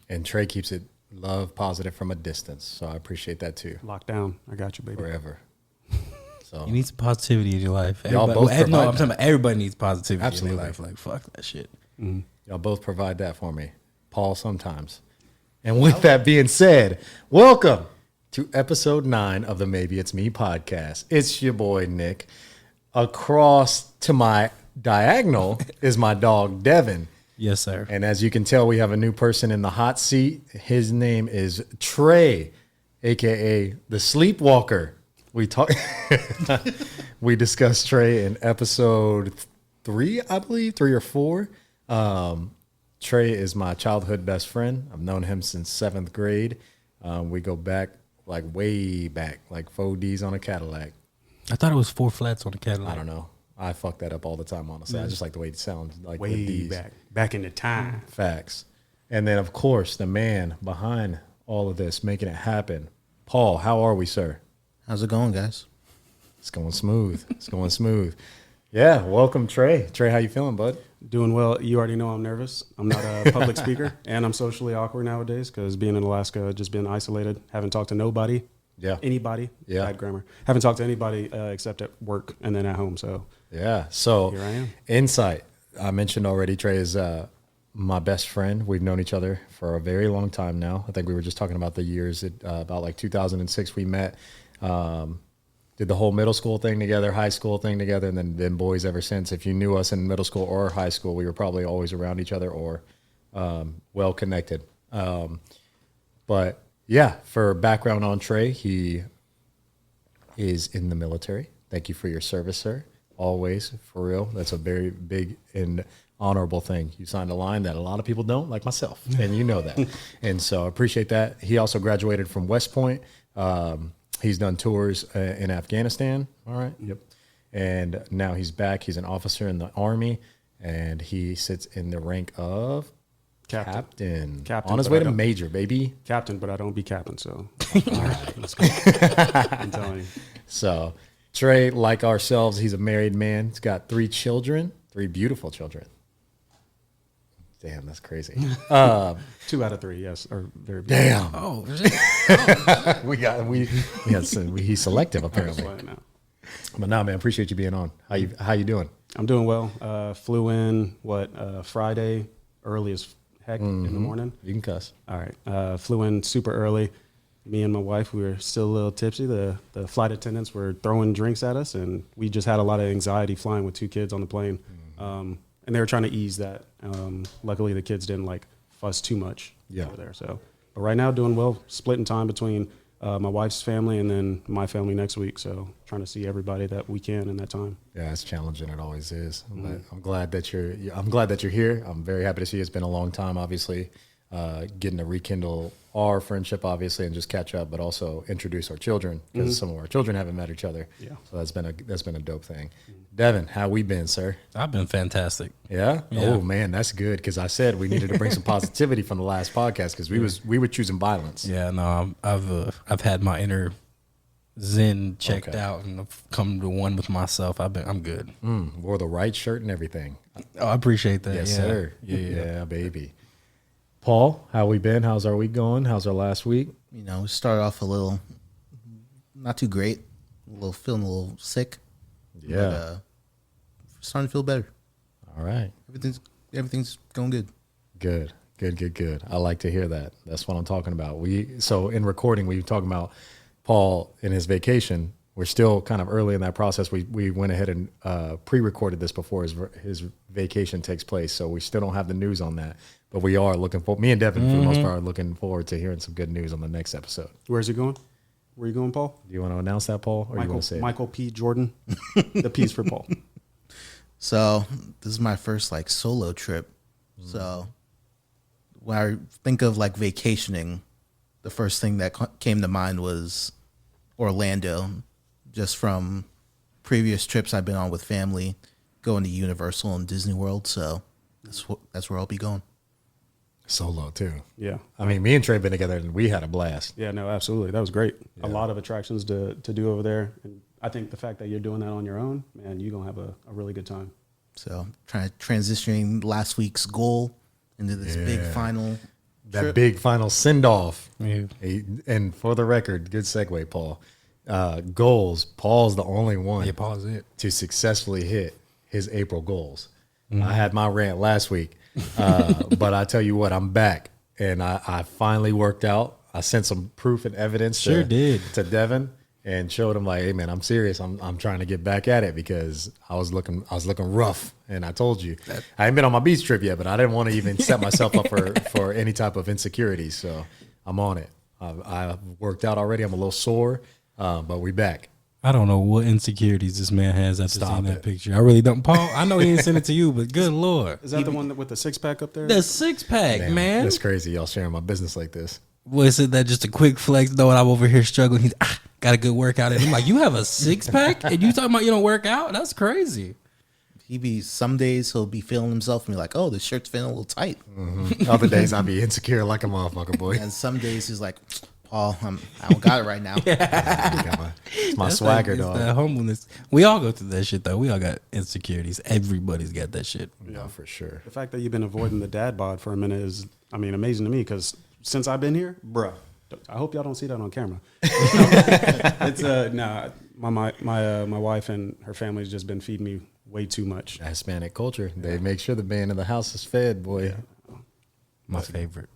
And Trey keeps it love positive from a distance. So I appreciate that too. Locked down. I got you, baby. Forever. So You need some positivity in your life. Y'all both I'm provide talking about everybody needs positivity Absolutely. in their life. Like, fuck that shit. y'all both provide that for me. Paul sometimes. And with that being said, welcome to episode 9 of the Maybe It's Me podcast. It's your boy, Nick. Across to my diagonal is my dog, Devon. Yes, sir. And as you can tell, we have a new person in the hot seat. His name is Tre, a.k.a. the Sleepwalker. We discussed Tre in episode 3, I believe, 3 or 4. Tre is my childhood best friend. I've known him since 7th grade. We go back, like way back, like 4Ds on a Cadillac. I thought it was 4 flats on the Cadillac. I don't know. I fuck that up all the time, honestly. I just like the way it sounds. Like with Way these. back in the time. Facts. And then, of course, the man behind all of this, making it happen. Paul, how are we, sir? How's it going, guys? It's going smooth. It's going smooth. Yeah, welcome, Tre. Tre, how you feeling, bud? Doing well. You already know I'm nervous. I'm not a public speaker, and I'm socially awkward nowadays because being in Alaska, just been isolated, haven't talked to nobody. Yeah. Anybody. Yeah. Bad grammar. Haven't talked to anybody except at work and then at home. So Yeah. So, here I am. insight. I mentioned already, Tre is my best friend. We've known each other for a very long time now. I think we were just talking about the years. About like 2006 we met. Did the whole middle school thing together, high school thing together, and then been boys ever since. If you knew us in middle school or high school, we were probably always around each other or well connected. But yeah, for background on Tre, he is in the military. Thank you for your service, sir. Always, for real. That's a very big and honorable thing. You signed a line that a lot of people don't, like myself, and you know that. And so I appreciate that. He also graduated from West Point. He's done tours in Afghanistan. All right. Yep. And now he's back. He's an officer in the Army, and he sits in the rank of captain. On his way to major, baby. Captain, but I don't be captain. So, all right, let's go. I'm telling you. So, Tre, like ourselves, he's a married man. He's got 3 children, 3 beautiful children. Damn, that's crazy. 2 out of 3, yes, are very beautiful. Damn. Oh, He's selective apparently. Now. But nah, man, appreciate you being on. How you doing? I'm doing well. Flew in Friday, early as heck in the morning. You can cuss. All right. Flew in super early. Me and my wife, we were still a little tipsy. The flight attendants were throwing drinks at us, and we just had a lot of anxiety flying with 2 kids on the plane. And they were trying to ease that. Luckily, the kids didn't fuss too much over there. So, but right now, doing well. Splitting time between my wife's family and then my family next week. So, trying to see everybody that we can in that time. Yeah, it's challenging. It always is. But I'm glad that you're here. I'm very happy to see you. It's been a long time, obviously, getting to rekindle our friendship, obviously, and just catch up, but also introduce our children because some of our children haven't met each other. Yeah. So that's been a dope thing. Devon, how we been, sir? I've been fantastic. Yeah? Yeah. Oh man, that's good because I said we needed to bring some positivity from the last podcast because we were choosing violence. Yeah, no, I've had my inner zen checked out and I've come to one with myself. I'm good. Wore the right shirt and everything. Oh, I appreciate that. Yes, yeah. sir. Yeah. Yeah, baby. Paul, how we been? How's our week going? How's our last week? You know, we started off a little, not too great, feeling a little sick. Yeah. But, starting to feel better. All right. Everything's going good. Good. I like to hear that. That's what I'm talking about. So in recording, we were talking about Paul and his vacation. We're still kind of early in that process. We went ahead and pre-recorded this before his vacation takes place. So we still don't have the news on that. But we are looking for, me and Devon, for the most part, are looking forward to hearing some good news on the next episode. Where's he going? Where are you going, Paul? Do you want to announce that, Paul? Or you want to say Michael P. Jordan. The P's for Paul. So this is my first solo trip. So when I think of vacationing, the first thing that came to mind was Orlando, just from previous trips I've been on with family, going to Universal and Disney World. So that's where I'll be going. Solo too? Yeah. I mean, me and Tre been together and we had a blast. Yeah, no, absolutely. That was great. Yeah. A lot of attractions to do over there. And I think the fact that you're doing that on your own, man, you're going to have a really good time. So transitioning last week's goal into this big final that big final send off. Yeah. And for the record, good segue, Paul. Goals. Paul's the only one Pause it. to successfully hit his April goals. I had my rant last week, but I tell you what, I'm back, and I finally worked out. I sent some proof and evidence Sure did. to Devon and showed him like, hey man, I'm serious. I'm trying to get back at it because I was looking rough, and I told you I ain't been on my beach trip yet, but I didn't want to even set myself up for any type of insecurity. So I'm on it. I worked out already. I'm a little sore, but we back. I don't know what insecurities this man has after seeing that picture. I really don't. Paul, I know he didn't send it to you, but good Lord. Is that the one with the 6-pack up there? The 6-pack, man. That's crazy. Y'all sharing my business like this. Was it that just a quick flex, though, and I'm over here struggling? He's got a good workout. And I'm like, you have a 6-pack? And you talking about you don't work out? That's crazy. Some days he'll be feeling himself and be like, oh, this shirt's feeling a little tight. Mm-hmm. Other days I'll be insecure like a motherfucker, boy. And some days he's like, Paul, I don't got it right now. It's my swagger, dog. That humbleness. We all go through that shit, though. We all got insecurities. Everybody's got that shit. No, for sure. The fact that you've been avoiding the dad bod for a minute is, amazing to me, because since I've been here, bruh, I hope y'all don't see that on camera. It's my wife and her family's just been feeding me way too much. Hispanic culture. They make sure the man in the house is fed, boy. Yeah. My favorite.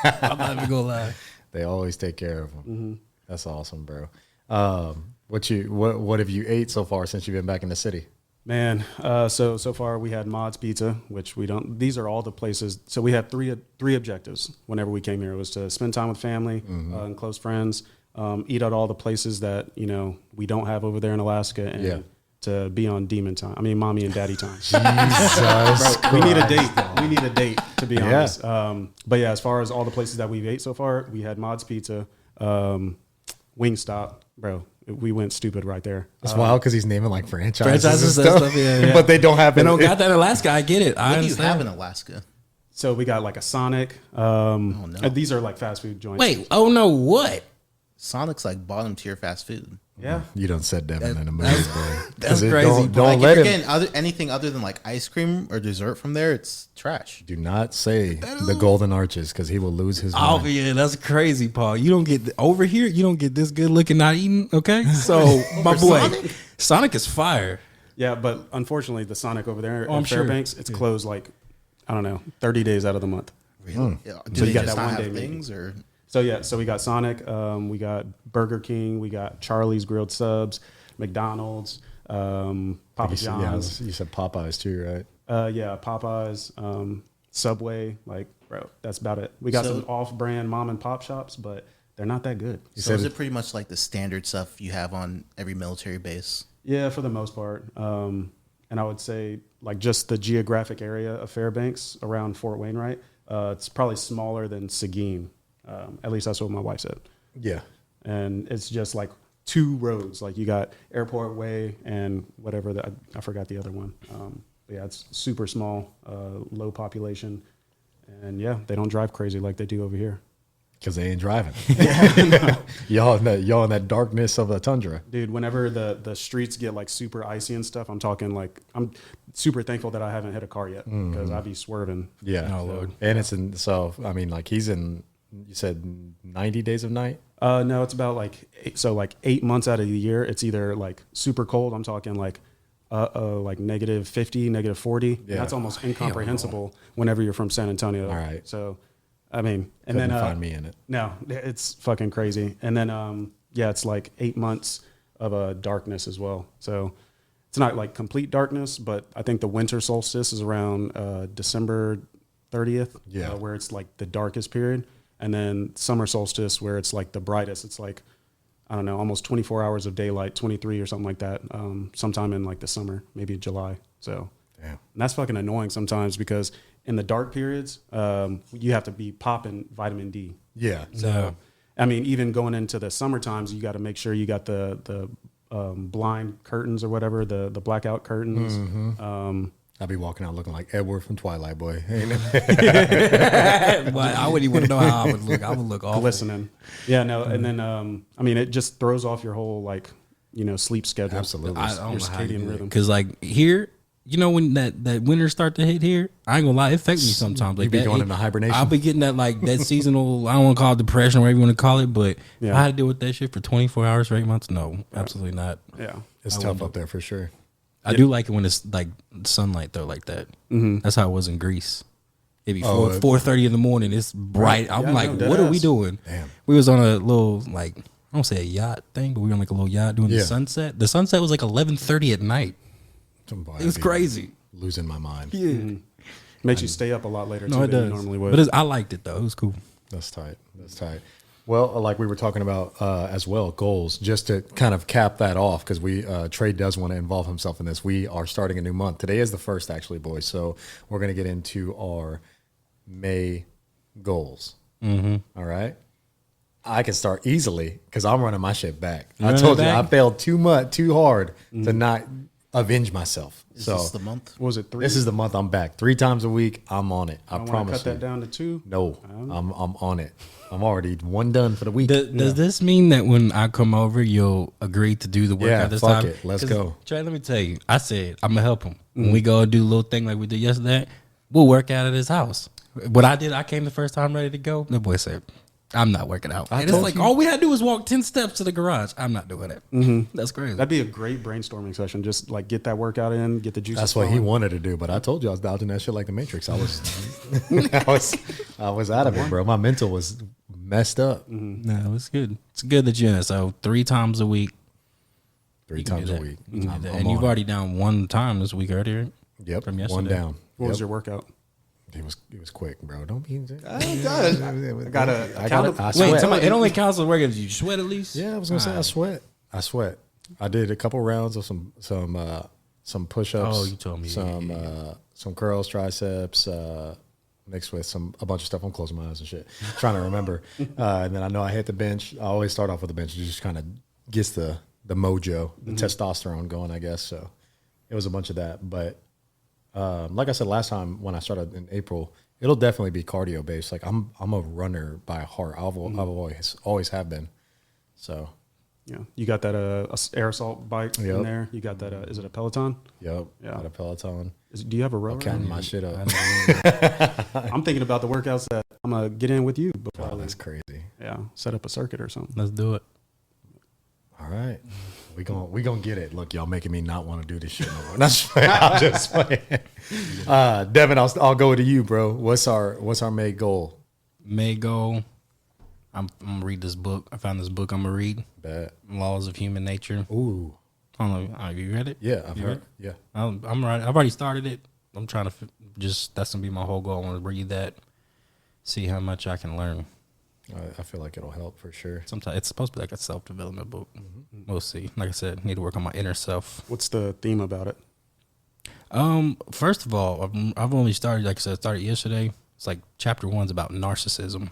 I'm not even gonna lie. They always take care of them. Mm-hmm. That's awesome, bro. What have you ate so far since you've been back in the city? Man, so far we had Mod's Pizza, which we don't. These are all the places. So we had three objectives whenever we came here. It was to spend time with family and close friends, eat at all the places that we don't have over there in Alaska, and to be on demon time. Mommy and daddy time. Jesus, bro, we need a date. We need a date, to be honest. But yeah, as far as all the places that we've ate so far, we had Mod's Pizza, Wingstop, bro. We went stupid right there. It's wild because he's naming like franchises and stuff. Yeah. But they don't have. They don't got that in Alaska. I get it. I What understand. do you have in Alaska? So we got like a Sonic. No. These are like fast food joints. Wait. Oh no. What? Sonic's like bottom tier fast food. Yeah. You don't set Devin in a mood, boy. That's 'Cause crazy. Don't Like let if him. you're getting anything other than like ice cream or dessert from there, it's trash. Do not say the Golden Arches because he will lose his Oh mind. yeah, that's crazy, Paul. You don't get over here. You don't get this good looking not eating. Okay, so my boy, Sonic is fire. Yeah, but unfortunately, the Sonic over there I'm in sure. Fairbanks, it's closed like, I don't know, 30 days out of the month. Really? Yeah. Do So they you got just that not one have day things or? So yeah, so we got Sonic, we got Burger King, we got Charlie's Grilled Subs, McDonald's, Papa John's. You said Popeyes too, right? Yeah, Popeyes, Subway, like, bro, that's about it. We got some off-brand mom and pop shops, but they're not that good. So is it pretty much like the standard stuff you have on every military base? Yeah, for the most part. And I would say like just the geographic area of Fairbanks around Fort Wainwright, it's probably smaller than Seguin. At least that's what my wife said. Yeah. And it's just like 2 roads. Like you got Airport Way and whatever, I forgot the other one. But yeah, it's super small, low population. And yeah, they don't drive crazy like they do over here. Because they ain't driving. y'all in that darkness of the tundra. Dude, whenever the streets get like super icy and stuff, I'm talking like, I'm super thankful that I haven't hit a car yet because I'd be swerving. Yeah. Oh, Lord. And it's in, so, like he's in, you said 90 days of night? No, it's about like 8 months out of the year. It's either like super cold. I'm talking like negative 50, negative 40. Yeah. That's almost incomprehensible whenever you're from San Antonio. All right. So, and Couldn't then find me in it. No, it's fucking crazy. And then it's like 8 months of darkness as well. So it's not like complete darkness, but I think the winter solstice is around December 30th. Yeah. Where it's like the darkest period. And then summer solstice where it's like the brightest. It's like, I don't know, almost 24 hours of daylight, 23 or something like that. Sometime in like the summer, maybe July. So Damn. and that's fucking annoying sometimes because in the dark periods, you have to be popping vitamin D. Yeah. So, even going into the summer times, you got to make sure you got the blind curtains or whatever, the blackout curtains. I'll be walking out looking like Edward from Twilight, boy. But I wouldn't even want to know how I would look. I would look awful. Glistening. Yeah, no. And then, it just throws off your whole, sleep schedule. Absolutely. I don't your know how you circadian do it. rhythm. Because like here, you know when that winter start to hit here, I ain't gonna lie, it affects me sometimes. Like You be that, going into hibernation? I'll be getting that like that seasonal. I don't want to call it depression or whatever you want to call it, but if I had to deal with that shit for 24 hours for 8 months, no, absolutely not. Yeah. It's tough up there for sure. I do like it when it's like sunlight though, like that. Mm-hmm. That's how it was in Greece. It'd be 4:30 in the morning. It's bright. I'm like, what are we doing? Damn. We was on a little like, I don't say a yacht thing, but we were on like a little yacht doing the sunset. The sunset was like 11:30 at night. It was crazy. Losing my mind. Yeah. Mm-hmm. Makes you stay up a lot later No, too it than does. you normally would. But I liked it though. It was cool. That's tight. That's tight. Well, like we were talking about as well, goals, just to kind of cap that off, because Trey does want to involve himself in this. We are starting a new month. Today is the 1st, actually, boys. So we're going to get into our May goals. Mm-hmm. All right. I can start easily because I'm running my shit back. I told you I failed too hard to not avenge myself. Is this the month? What was it 3? This is the month I'm back. 3 times a week, I'm on it. I promise cut you. that down to 2? No, I'm on it. I'm already 1 done for the week. Does this mean that when I come over, you'll agree to do the workout this time? Yeah, fuck it. Let's go. Trey, let me tell you. I said I'm gonna help him when we go and do a little thing like we did yesterday. We'll work out at his house. What I did, I came the first time ready to go. The boy said, I'm not working out. And it's like, all we had to do was walk 10 steps to the garage. I'm not doing it. Mm-hmm. That's crazy. That'd be a great brainstorming session. Just like get that workout in, get the juices. That's what he wanted to do, but I told you I was dodging that shit like the Matrix. I was out of it, bro. My mental was messed up. Mm-hmm. No, it's good. It's good that you're in it. So 3 times a week. 3 times a week. And you've already done 1 time this week already. Yep. From yesterday. 1 down. What was your workout? It was quick, bro. Don't be. I got I Wait, sweat. it only counts as workout. Did you sweat at least? Yeah, I was gonna say I sweat. I sweat. I did a couple rounds of some push-ups. Oh, you told me. Some curls, triceps, mixed with a bunch of stuff. I'm closing my eyes and shit, trying to remember. And then I know I hit the bench. I always start off with the bench. It just kind of gets the mojo, the testosterone going, I guess. So it was a bunch of that, but. Like I said last time when I started in April, it'll definitely be cardio based. Like I'm a runner by heart. I've always have been. So yeah, you got that air assault bike in there. You got that. Is it a Peloton? Yep. Yeah. Got a Peloton. Do you have a rower? I'm counting my shit up. I'm thinking about the workouts that I'm gonna get in with you. Oh, that's crazy. Yeah, set up a circuit or something. Let's do it. All right. We gonna get it. Look, y'all making me not want to do this shit no more. I'm just playing. Devin, I'll go to you, bro. What's our May goal? May goal. I'm gonna read this book. I found this book I'm gonna read. Bet. Laws of Human Nature. Ooh. I don't know. Have you read it? Yeah, I've heard. Yeah. I'm right. I've already started it. I'm trying to that's gonna be my whole goal. I want to read that. See how much I can learn. I feel like it'll help for sure. Sometimes it's supposed to be like a self-development book. Mm-hmm. We'll see. Like I said, need to work on my inner self. What's the theme about it? First of all, I've only started, like I said, started yesterday. It's like chapter 1's about narcissism.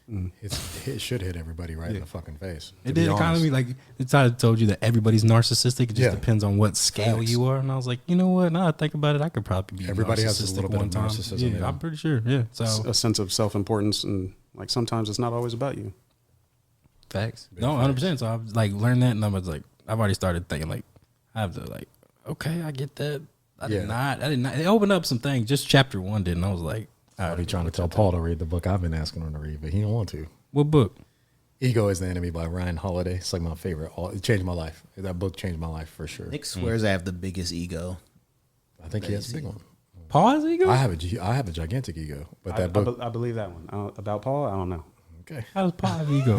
It should hit everybody right in the fucking face. It did kind of be like, I told you that everybody's narcissistic. It just depends on what scale Facts. you are. And I was like, you know what? Now I think about it, I could probably be Everybody has a narcissistic little bit one of time. narcissism. Yeah, I'm pretty sure. Yeah. So A sense of self-importance, and like sometimes it's not always about you. facts. No, 100%. So I've like learned that, and I was like, I've already started thinking like, I have to like, okay, I get that. I did not. It opened up some things. Just chapter 1 did, and I was like, I'll be trying to tell Paul to read the book I've been asking him to read, but he don't want to. what book? Ego is the Enemy by Ryan Holiday. It's like my favorite. It changed my life. That book changed my life for sure. Nick swears I have the biggest ego. I think he has a big one. Paul has ego? I have a gigantic ego, but that book. I believe that one. About Paul, I don't know. Okay. How does Paul have ego?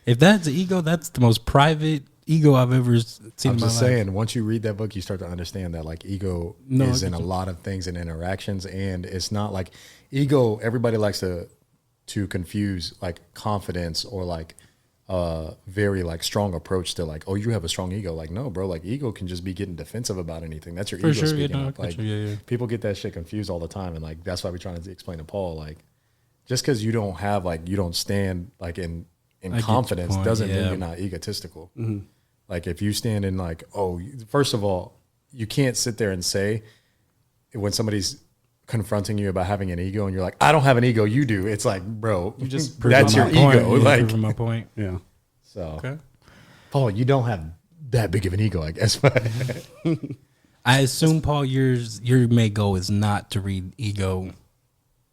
If that's an ego, that's the most private ego I've ever seen I'm in my just life. saying, once you read that book, you start to understand that like ego is in a lot of things and interactions, and it's not like ego. Everybody likes to confuse like confidence or like very like strong approach to like, oh, you have a strong ego. Like, no, bro, like ego can just be getting defensive about anything. That's your For ego sure, speaking yeah, up. Like yeah. people get that shit confused all the time, and like that's why we're trying to explain to Paul, like just because you don't stand like in confidence doesn't mean you're not egotistical. Mm-hmm. Like if you stand in like, oh, first of all, you can't sit there and say when somebody's confronting you about having an ego and you're like, I don't have an ego, you do. It's like, bro, You just that's your ego. Yeah, like proving my point. Yeah. So Okay. Paul, you don't have that big of an ego, I guess. I assume, Paul, your main goal is not to read Ego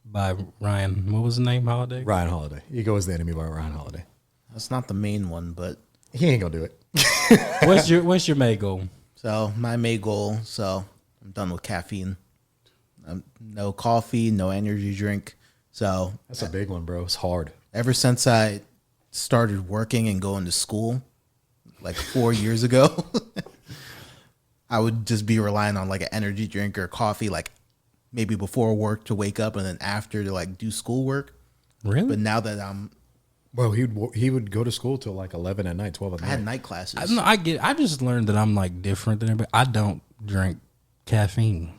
by Ryan. What was the name? Holiday. Ryan Holiday. Ego is the enemy by Ryan Holiday. That's not the main one, but He ain't gonna do it. What's your main goal? so my main goal. So I'm done with caffeine. No coffee, no energy drink. So That's a big one, bro. It's hard. ever since I started working and going to school, like 4 years ago, I would just be relying on like an energy drink or coffee, like maybe before work to wake up and then after to like do schoolwork. Really? But now that Well, he would go to school till like 11 at night, 12 at I night. had night classes. I don't know, I just learned that I'm like different than everybody. I don't drink caffeine.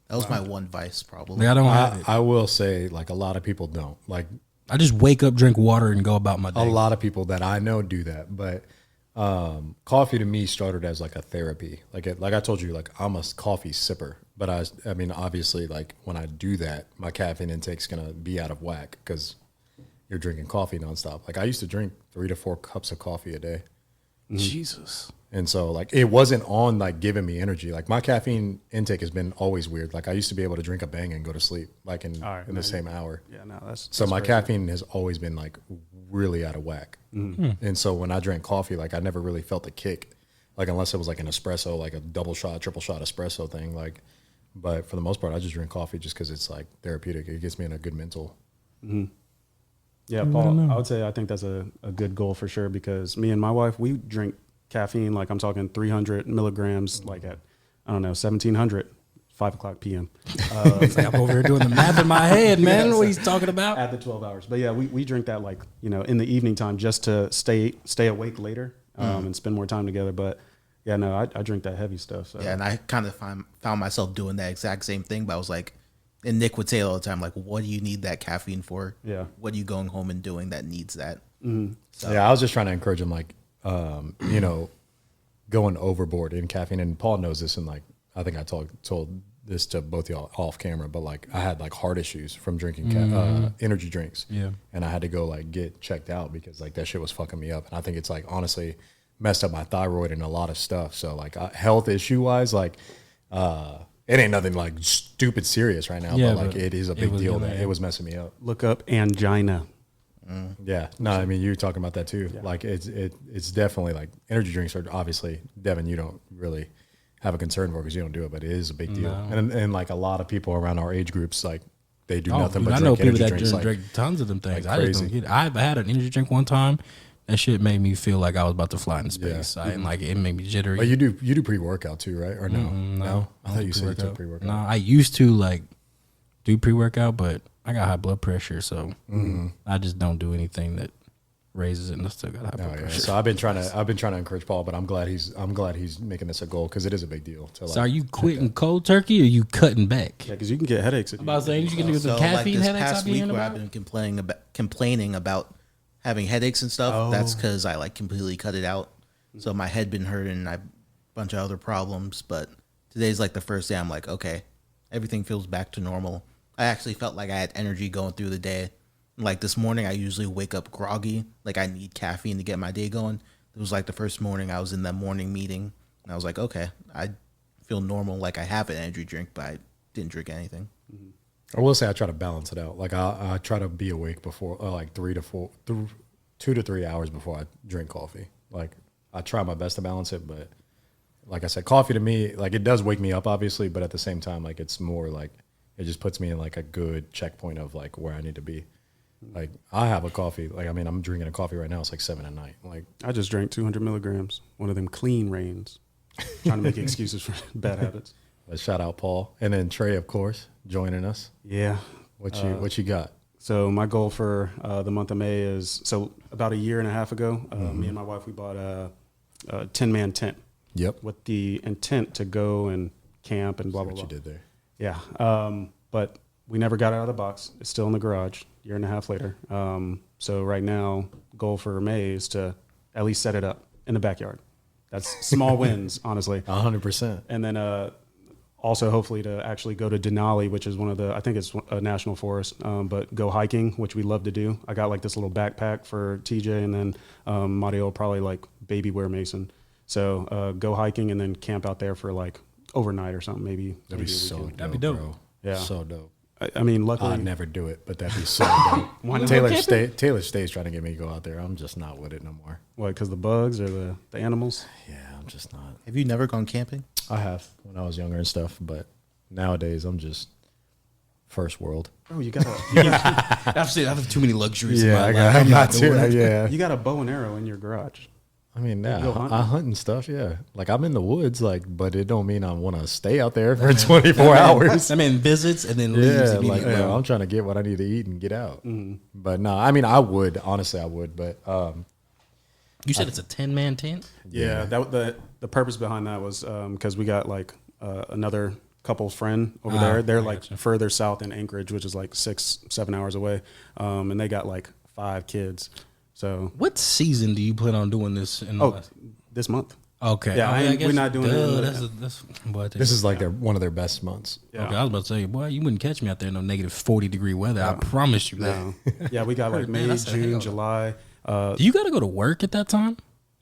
That was my one vice, probably. Like, I don't have it. I will say, like, a lot of people don't. Like, I just wake up, drink water, and go about my day. a lot of people that I know do that. But coffee to me started as like a therapy. Like I told you, like I'm a coffee sipper. But I mean, obviously, like when I do that, my caffeine intake's gonna be out of whack because you're drinking coffee nonstop. Like I used to drink 3 to 4 cups of coffee a day. Jesus. And so like it wasn't on like giving me energy. Like my caffeine intake has been always weird. Like I used to be able to drink a bang and go to sleep like in the same hour. Yeah, no, that's So my crazy. caffeine has always been like really out of whack. And so when I drank coffee, like I never really felt a kick. Like unless it was like an espresso, like a double shot, triple shot espresso thing. Like, but for the most part, I just drink coffee just because it's like therapeutic. It gets me in a good mental. Yeah, Paul, I would say I think that's a good goal for sure because me and my wife, we drink caffeine, like I'm talking 300 milligrams, like at, I don't know, 1700, 5 o'clock p.m. It's like I'm over here doing the math in my head, man. What he's talking about? At the 12 hours. But yeah, we drink that like, you know, in the evening time just to stay awake later and spend more time together. But yeah, no, I drink that heavy stuff. So. Yeah, and I kind of found myself doing that exact same thing. But I was like, and Nick would say it all the time, like, what do you need that caffeine for? Yeah. What are you going home and doing that needs that? So. Yeah, I was just trying to encourage him, like, you know, going overboard in caffeine. And Paul knows this, and like, I think I told this to both y'all off camera, but like, I had like heart issues from drinking energy drinks. Yeah, and I had to go like get checked out because like that shit was fucking me up. And I think it's like honestly messed up my thyroid and a lot of stuff. So like health issue wise, like it ain't nothing like stupid serious right now, Yeah, but like but it is a it big was deal gonna- that it was messing me up. Look up angina. Yeah, no, I mean, you're talking about that too. Yeah. Like it's definitely like energy drinks are obviously, Devin, you don't really have a concern for because you don't do it, but it is a big deal. No. And like a lot of people around our age groups, like they do nothing but I drink know people energy that drinks. drink Like, tons of them things. like I just don't crazy. get it. I've had an energy drink one time. That shit made me feel like I was about to fly in space. I like it made me jittery. but you do pre-workout too, right? Or no? No, I thought you said you took pre-workout. No, I used to like do pre-workout, but I got high blood pressure, so I just don't do anything that raises it. And I still got high Oh, blood yeah. pressure. So I've been trying to encourage Paul, but I'm glad he's making this a goal because it is a big deal. To, like, So are you quitting cold turkey or you cutting back? Yeah, because you can get headaches. If I'm about to say you can do the So caffeine like this headaches past I've been week hearing where I've about. been complaining about having headaches and stuff, that's Oh. because I like completely cut it out. So my head been hurting and a bunch of other problems. But today's like the first day I'm like, okay, everything feels back to normal. I actually felt like I had energy going through the day. Like this morning, I usually wake up groggy. Like I need caffeine to get my day going. It was like the first morning I was in that morning meeting. And I was like, okay, I feel normal. Like I have an energy drink, but I didn't drink anything. I will say I try to balance it out. Like I try to be awake before like 2 to 3 hours before I drink coffee. Like I try my best to balance it, but like I said, coffee to me, like it does wake me up obviously, but at the same time, like it's more like it just puts me in like a good checkpoint of like where I need to be. Like I have a coffee, like I mean I'm drinking a coffee right now. It's like 7 at night. Like I just drank 200 milligrams, one of them clean rains. Trying to make excuses for bad habits. let's shout out Paul and then Trey, of course, joining us. Yeah. What you got? So my goal for the month of May is, so about a year and a half ago, me and my wife, we bought a 10-man tent. Yep. With the intent to go and camp and blah, blah, What blah. you did there? Yeah. But we never got it out of the box. It's still in the garage, year and a half later. So right now, goal for May is to at least set it up in the backyard. That's small wins, honestly. 100%. And then also hopefully to actually go to Denali, which is one of the, I think it's a national forest, but go hiking, which we love to do. I got like this little backpack for TJ, and then Mario will probably like baby wear Mason. So go hiking and then camp out there for like overnight or something. Maybe That'd be so dope. That'd be dope. Bro. Yeah. So dope. I mean, luckily, I'd never do it, but that'd be so dope. Taylor stays trying to get me to go out there. I'm just not with it no more. what? Because the bugs or the animals? Yeah, I'm just not. Have you never gone camping? I have when I was younger and stuff, but nowadays I'm just first world. Oh, you got I have too many luxuries. Yeah, in my life. I got to. Yeah, you got a bow and arrow in your garage. I mean, yeah, go hunting? I hunt and stuff. Yeah, like I'm in the woods, like, but it don't mean I want to stay out there for 24 hours. I mean, visits and then leaves Yeah, immediately. like bro, I'm trying to get what I need to eat and get out. But no, I mean, I would honestly, I would, but You said it's a 10-man tent? Yeah, that the purpose behind that was because we got like another couple friend over there. They're like further south in Anchorage, which is like 6-7 hours away, and they got like 5 kids. So What season do you plan on doing this in? this month. Okay. Yeah, I guess, we're not doing it. this is like one of their best months. Yeah. Okay, I was about to say, boy, you wouldn't catch me out there in no negative 40-degree weather. I promise you that. No. Yeah, we got like May, Man, that's a hell June, of a- July. Do you got to go to work at that time?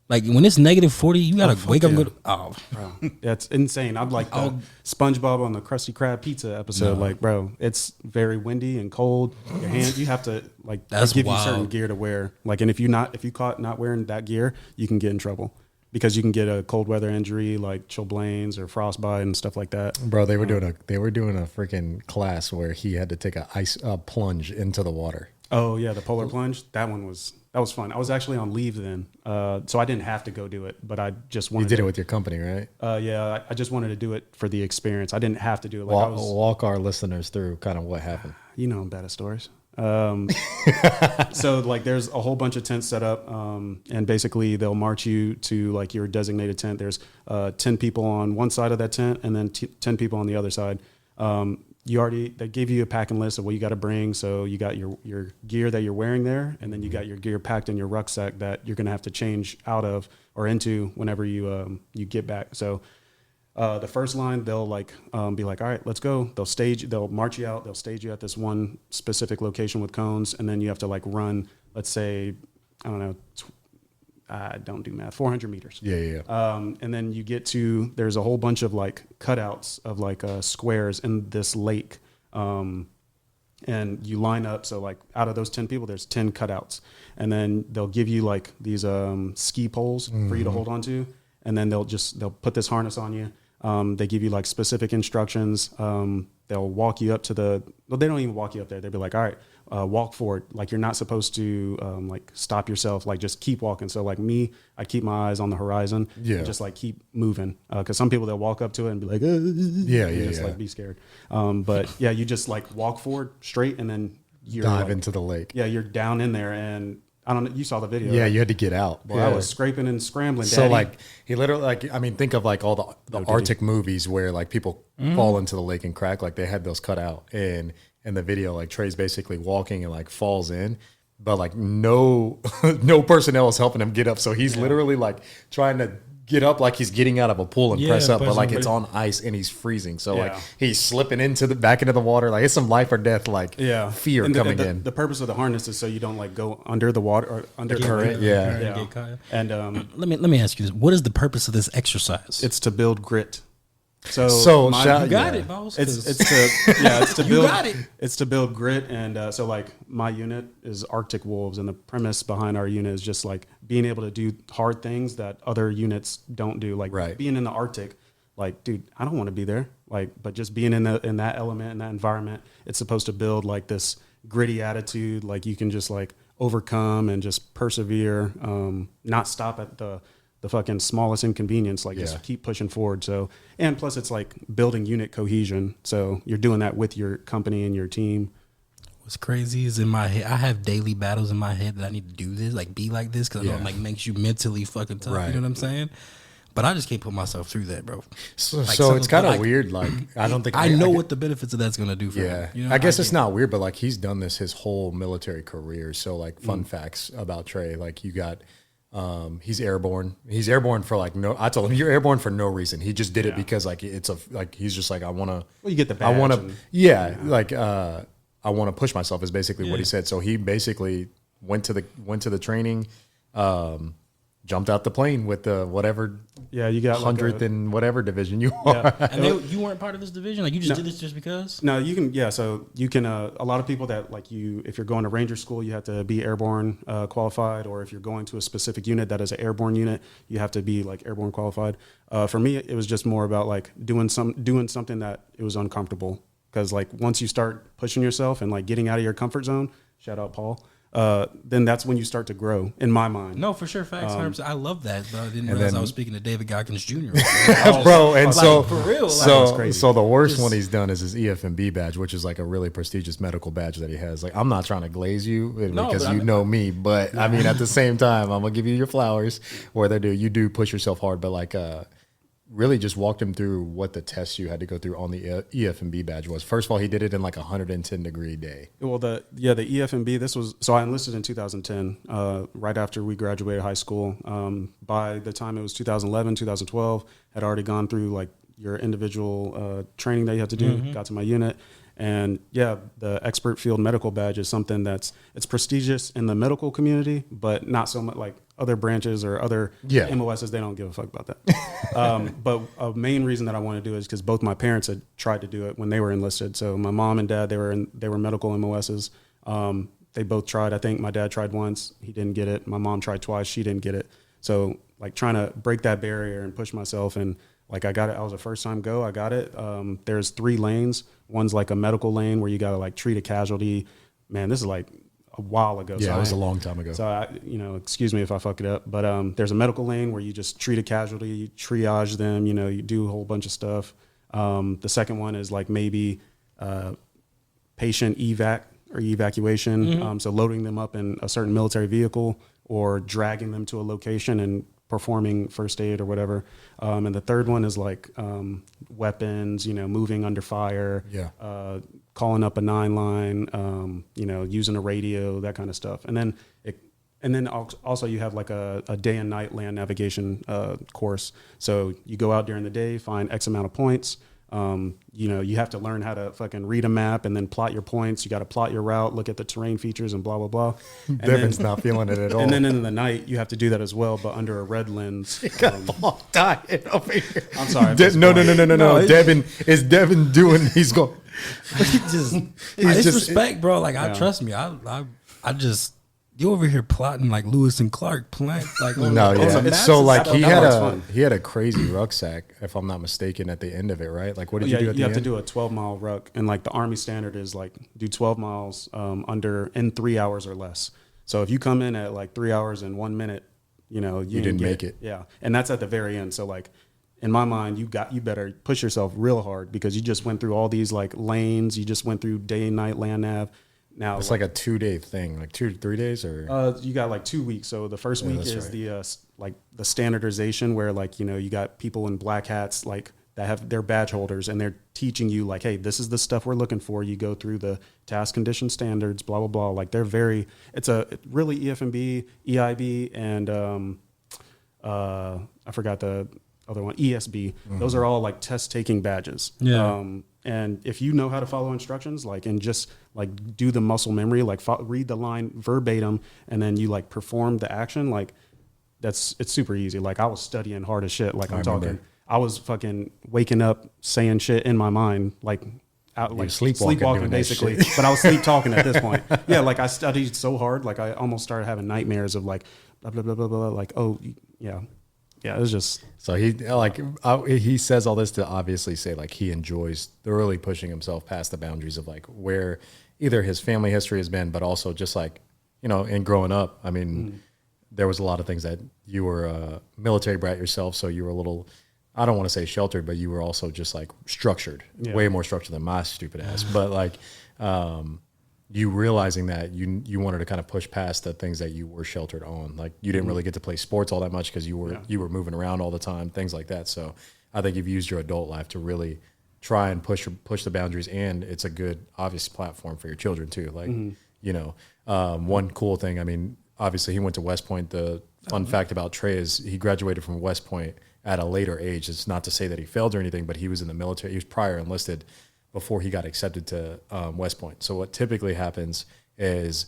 Like when it's negative 40, you got to wake up and go to, Yeah, it's insane. I'm like the SpongeBob on the Krusty Krab pizza episode. Like, bro, it's very windy and cold. Your hands, you have to like they That's give you wild. certain gear to wear. Like, and if you caught not wearing that gear, you can get in trouble because you can get a cold weather injury like chilblains or frostbite and stuff like that. Bro, they were doing a freaking class where he had to take a plunge into the water. Oh yeah, the polar plunge. That was fun. I was actually on leave then, so I didn't have to go do it, but I just wanted. You did it with your company, right? Yeah, I just wanted to do it for the experience. I didn't have to do it. Like Walk our listeners through kind of what happened. You know I'm bad at stories. So like there's a whole bunch of tents set up, and basically they'll march you to like your designated tent. There's 10 people on one side of that tent and then 10 people on the other side. They gave you a packing list of what you got to bring. So you got your gear that you're wearing there, and then you got your gear packed in your rucksack that you're going to have to change out of or into whenever you get back. So the first line, they'll like be like, all right, let's go. They'll march you out. They'll stage you at this one specific location with cones, and then you have to like run, let's say, I don't know, I don't do math, 400 meters. Yeah. And then you get to, there's a whole bunch of like cutouts of like squares in this lake. And you line up. So like out of those 10 people, there's 10 cutouts. And then they'll give you like these ski poles for you to hold on to. And then they'll put this harness on you. They give you like specific instructions. They'll walk you up they don't even walk you up there. They'll be like, all right, walk forward. Like you're not supposed to like stop yourself, like just keep walking. So like me, I keep my eyes on the horizon. Yeah. And just like keep moving. Cause some people, they'll walk up to it and be like, just like be scared. But yeah, you just like walk forward straight and then you're Dive like, into the lake. Yeah. You're down in there and I don't know. You saw the video. Yeah, right? you had to get out. Boy, yeah. I was scraping and scrambling. So Daddy. like he literally like I mean think of like all the Arctic movies where like people fall into the lake and crack, like they had those cut out, and in the video like Tre's basically walking and like falls in, but like no personnel is helping him get up, so he's literally like trying to get up like he's getting out of a pool and press up, but like it's on ice and he's freezing, so like he's slipping back into the water, like it's some life or death like fear and coming in. The purpose of the harness is so you don't like go under the water or under the current. lake. And let me ask you this: what is the purpose of this exercise? it's to build grit. So you got it, boss. It's to You build. got it. It's to build grit, and so like my unit is Arctic Wolves, and the premise behind our unit is just like being able to do hard things that other units don't do, like being in the Arctic. Like, dude, I don't want to be there. Like, but just being in that element, in that environment, it's supposed to build like this gritty attitude. Like you can just like overcome and just persevere, not stop at the fucking smallest inconvenience, like just keep pushing forward. So, and plus it's like building unit cohesion. So you're doing that with your company and your team. What's crazy is in my head, I have daily battles in my head that I need to do this, like be like this, because I know it like makes you mentally fucking tough. You know what I'm saying? But I just can't put myself through that, bro. So it's kind of weird. Like I don't think I know what the benefits of that's gonna do for me. You know? I guess it's not weird, but like he's done this his whole military career. So like fun facts about Tre, like you got. He's airborne. He's airborne for like no. I told him you're airborne for no reason. He just did it because like it's he's just like I want to. Well, you get the badge. I want to. I want to push myself is basically what he said. So he basically went to the training, jumped out the plane with the whatever. Yeah, you got 100th and whatever division you are. Yeah. And you weren't part of this division? Like, you just did this just because? No, you can. Yeah, so you can. A lot of people that like you, if you're going to Ranger school, you have to be airborne qualified, or if you're going to a specific unit that is an airborne unit, you have to be like airborne qualified. For me, it was just more about like doing something that it was uncomfortable, because like once you start pushing yourself and like getting out of your comfort zone, shout out Paul. Then that's when you start to grow, in my mind. No, for sure, facts. 100%. I love that. But I didn't realize I was speaking to David Goggins Jr. Bro, and like, so for real, so the worst one he's done is his EFMB badge, which is like a really prestigious medical badge that he has. Like, I'm not trying to glaze you because you know me, but I mean, at the same time, I'm gonna give you your flowers. Where you do push yourself hard, but like really just walked him through what the tests you had to go through on the EFMB badge was. First of all, he did it in like 110-degree day. Well, the EFMB, so I enlisted in 2010, right after we graduated high school. By the time it was 2011, 2012, had already gone through like your individual training that you had to do, got to my unit. And yeah, the expert field medical badge is something it's prestigious in the medical community, but not so much like other branches or other MOSs. They don't give a fuck about that. But a main reason that I want to do it is because both my parents had tried to do it when they were enlisted. So my mom and dad, they were medical MOSs. They both tried. I think my dad tried once, he didn't get it. My mom tried twice, she didn't get it. So like trying to break that barrier and push myself, and like I got it. I was a first time go. I got it. There's 3 lanes. One's like a medical lane where you got to like treat a casualty. Man, this is like a while ago. Yeah, so it was a long time ago. So excuse me if I fuck it up, but there's a medical lane where you just treat a casualty, you triage them, you do a whole bunch of stuff. The second one is like maybe patient evac or evacuation. So loading them up in a certain military vehicle or dragging them to a location and performing first aid or whatever. And the third one is like weapons, moving under fire, calling up a 9-line, using a radio, that kind of stuff. And then also you have like a day and night land navigation course. So you go out during the day, find X amount of points. You have to learn how to fucking read a map and then plot your points. You got to plot your route, look at the terrain features and blah, blah, blah. And Devin's not feeling it at all. And then in the night, you have to do that as well, but under a red lens. Dying over here. I'm sorry. No. Devin doing, he's going. It's respect, bro. Like, trust me. I just, you over here plotting like Lewis and Clark plant. Like, so like he had a crazy rucksack, if I'm not mistaken, at the end of it, right? Like, what did you do at the end? You have to do a 12-mile ruck, and like the Army standard is like do 12 miles in 3 hours or less. So if you come in at like 3 hours and 1 minute, you didn't make it. Yeah, and that's at the very end. So like, in my mind, you better push yourself real hard because you just went through all these like lanes. You just went through day and night land nav. Now it's like a 2-day thing, like 2 to 3 days, or you got like 2 weeks. So the first week is the standardization where like you got people in black hats like that have their badge holders and they're teaching you like, hey, this is the stuff we're looking for. You go through the task condition standards, blah blah blah. Like it's a really EFMB, EIB, and I forgot the other one, ESB. Those are all like test taking badges. Yeah. And if you know how to follow instructions, like, and just like do the muscle memory, like read the line verbatim, and then you like perform the action, like it's super easy. Like I was studying hard as shit. Like I was fucking waking up saying shit in my mind, like out, like sleepwalking basically. But I was sleep talking at this point. Yeah, like I studied so hard, like I almost started having nightmares of like blah blah blah blah blah. Like yeah, it was just. So he says all this to obviously say like he enjoys thoroughly pushing himself past the boundaries of like where either his family history has been, but also just like, in growing up. I mean, there was a lot of things that you were a military brat yourself. So you were a little, I don't want to say sheltered, but you were also just like structured, way more structured than my stupid ass. But like, you realizing that you wanted to kind of push past the things that you were sheltered on. Like you didn't really get to play sports all that much because you were moving around all the time, things like that. So I think you've used your adult life to really try and push the boundaries, and it's a good, obvious platform for your children too. Like, one cool thing, I mean, obviously he went to West Point. The fun fact about Tre is he graduated from West Point at a later age. It's not to say that he failed or anything, but he was in the military. He was prior enlisted before he got accepted to West Point. So what typically happens is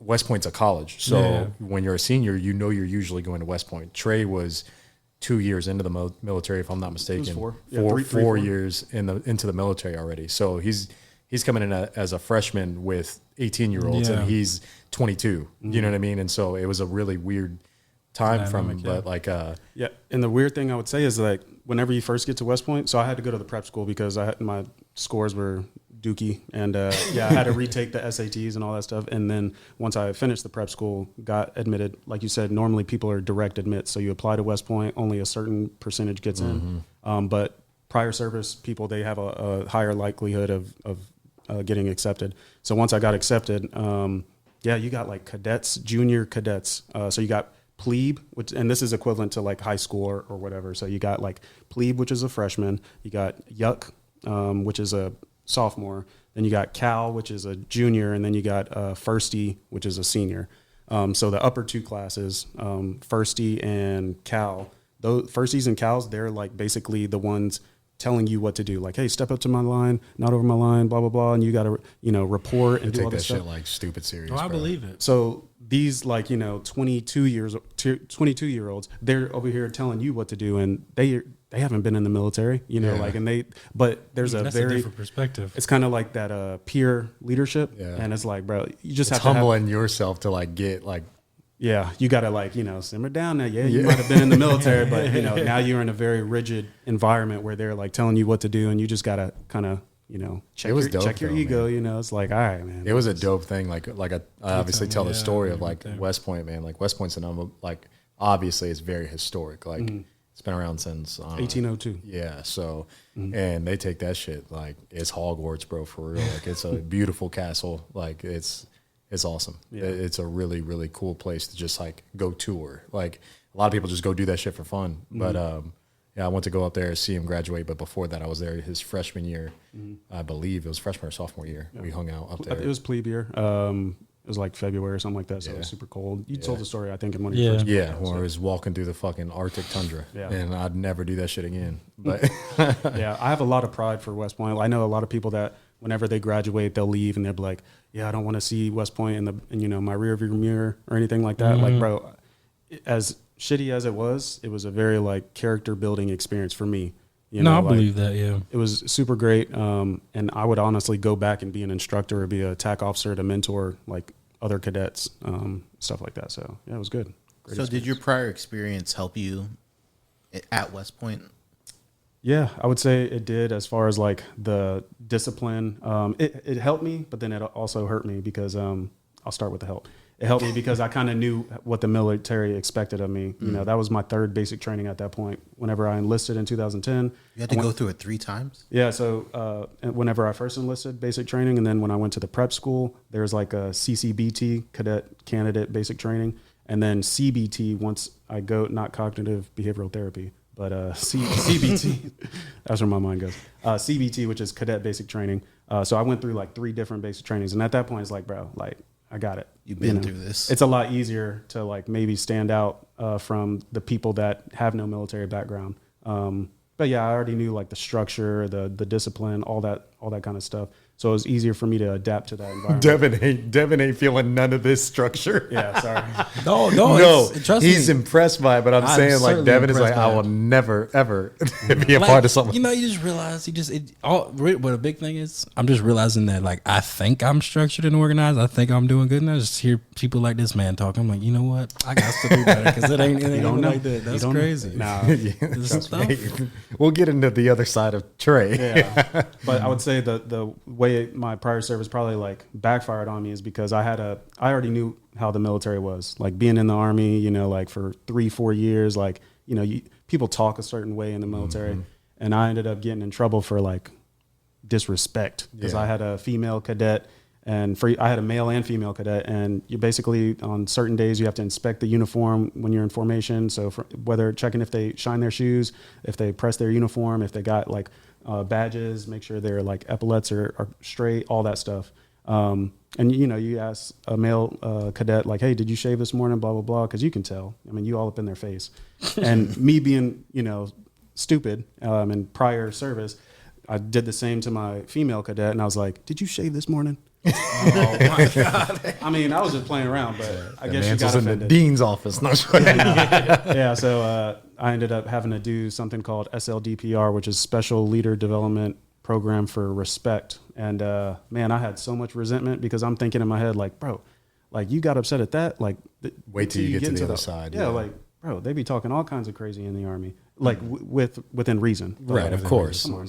West Point's a college. So Yeah. when you're a senior, you're usually going to West Point. Trey was 2 years into the military, if I'm not mistaken. four. Yeah, four years into the military already. So he's coming in as a freshman with 18-year-olds, Yeah. and he's 22. You know what I mean? And so it was a really weird time from him. But like, yeah. And the weird thing I would say is like whenever you first get to West Point, so I had to go to the prep school because my scores were dookie, and I had to retake the SATs and all that stuff. And then once I finished the prep school, got admitted. Like you said, normally people are direct admit, so you apply to West Point, only a certain percentage gets in. But prior service people, they have a higher likelihood of getting accepted. So once I got accepted, you got like cadets, junior cadets. So you got plebe, and this is equivalent to like high school or whatever. So you got like plebe, which is a freshman. You got yuck, which is a sophomore. Then you got Cal, which is a junior, and then you got firstie, which is a senior. So the upper two classes, firstie and Cal, those firsties and Cals, they're like basically the ones telling you what to do. Like, hey, step up to my line, not over my line, blah, blah, blah. And you got to, report and do all take this that stuff. shit like stupid serious. Oh, I bro. believe it. So these 22-year-olds, they're over here telling you what to do, and they haven't been in the military, but there's a That's very a different perspective. It's kind of like that peer leadership, Yeah. and it's like, bro, you just It's have to humbling yourself to like get like. Yeah, you got to simmer down now. Yeah, you might have been in the military, but now you're in a very rigid environment where they're like telling you what to do, and you just got to kind of check your ego. It's like, all right, man. It was a dope thing. Like I obviously tell the story of like everything. West Point, man. Like West Point's like obviously it's very historic. Like it's been around since 1802. Yeah. So and they take that shit like it's Hogwarts, bro, for real. Like it's a beautiful castle. Like it's awesome. Yeah. It's a really, really cool place to just like go tour. Like a lot of people just go do that shit for fun. But I went to go up there, see him graduate. But before that, I was there his freshman year. I believe it was freshman or sophomore year. Yeah. We hung out up there. It was plebe year. It was like February or something like that, so it was super cold. You told the story, I think, in one of your first when I was walking through the fucking Arctic tundra. Yeah. And I'd never do that shit again. But yeah, I have a lot of pride for West Point. I know a lot of people that whenever they graduate, they'll leave and they'll be like, yeah, I don't want to see West Point in my rear view mirror or anything like that. Like, bro, as shitty as it was a very like character building experience for me. I believe that. Yeah, it was super great. And I would honestly go back and be an instructor or be a TAC officer to mentor like other cadets, stuff like that. So yeah, it was good. Great so experience. Did your prior experience help you at West Point? Yeah, I would say it did as far as like the discipline. It helped me, but then it also hurt me because I'll start with the help. It helped me because I kind of knew what the military expected of me. That was my third basic training at that point. Whenever I enlisted in 2010. You had to go through it 3 times? Yeah, so whenever I first enlisted, basic training, and then when I went to the prep school, there's like a CCBT, cadet candidate basic training, and then CBT once I go, not cognitive behavioral therapy, but CBT, that's where my mind goes. CBT, which is cadet basic training. So I went through like 3 different basic trainings, and at that point, it's like, bro, like, I got it. You've been through this. It's a lot easier to like maybe stand out from the people that have no military background. But yeah, I already knew like the structure, the discipline, all that kind of stuff. So it was easier for me to adapt to that environment. Devin ain't feeling none of this structure. Yeah, sorry. No. Trust he's me. impressed by it, but I'm saying like certainly Devin is like, impressed by I will it. never ever be a part of something. You just realize what a big thing is. I'm just realizing that like I think I'm structured and organized. I think I'm doing good, and I just hear people like this man talk. I'm like, you know what? I got to do better because it ain't don't know. like that. That's You don't crazy. Nah. This stuff. We'll get into the other side of Trey. Yeah, but I would say the way my prior service probably like backfired on me is because I already knew how the military was, like being in the Army, like for 3-4 years, like, people talk a certain way in the military, and I ended up getting in trouble for like disrespect because I had a female cadet and I had a male and female cadet, and you basically on certain days you have to inspect the uniform when you're in formation. So whether checking if they shine their shoes, if they press their uniform, if they got like badges, make sure their like epaulets are straight, all that stuff. And you ask a male cadet like, hey, did you shave this morning? Blah, blah, blah. Cause you can tell, you all up in their face. And me being, stupid, in prior service, I did the same to my female cadet. And I was like, did you shave this morning? Oh my God. I mean, I was just playing around, but I guess you got in the dean's office. No, yeah, so I ended up having to do something called SLDPR, which is Special Leader Development Program for Respect. And man, I had so much resentment because I'm thinking in my head, like, bro, like you got upset at that. Like, wait till you get to the other side. Yeah, like, bro, they be talking all kinds of crazy in the Army, like within reason. Right, of course. Come on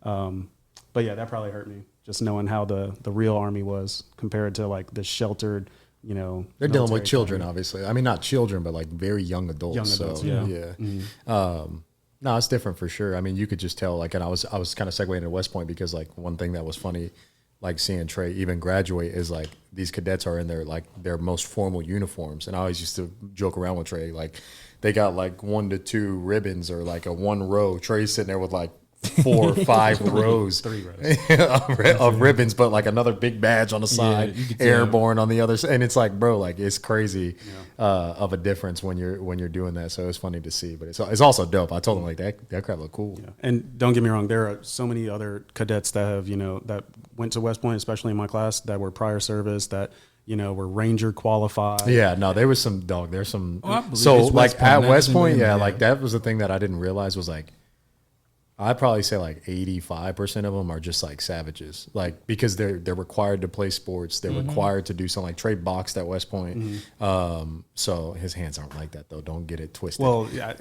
now. But yeah, that probably hurt me, just knowing how the real Army was compared to like the sheltered, you know. They're dealing with children, obviously. I mean, not children, but like very young adults. Young adults, so, yeah. Mm-hmm. No, it's different for sure. I mean, you could just tell, like, and I was kind of segueing to West Point because like one thing that was funny, like seeing Tre even graduate is like these cadets are in their most formal uniforms. And I always used to joke around with Tre, like they got like 1 to 2 ribbons or like a 1 row. Tre's sitting there with like 4 or 5 rows, 3 rows of ribbons, but like another big badge on the side, airborne on the other side. And it's like, bro, like it's crazy of a difference when you're doing that. So it's funny to see, but it's also dope. I told him like that crap looked cool. Yeah. And don't get me wrong, there are so many other cadets that have, you know, that went to West Point, especially in my class, that were prior service, that, you know, were Ranger qualified. Yeah, no, there was some dog. There's some. So like at West Point, like that was the thing that I didn't realize was like, I'd probably say like 85% of them are just like savages, like because they're required to play sports, they're required to do something. Like Tre boxed at West Point, so his hands aren't like that though. Don't get it twisted. Well, yeah,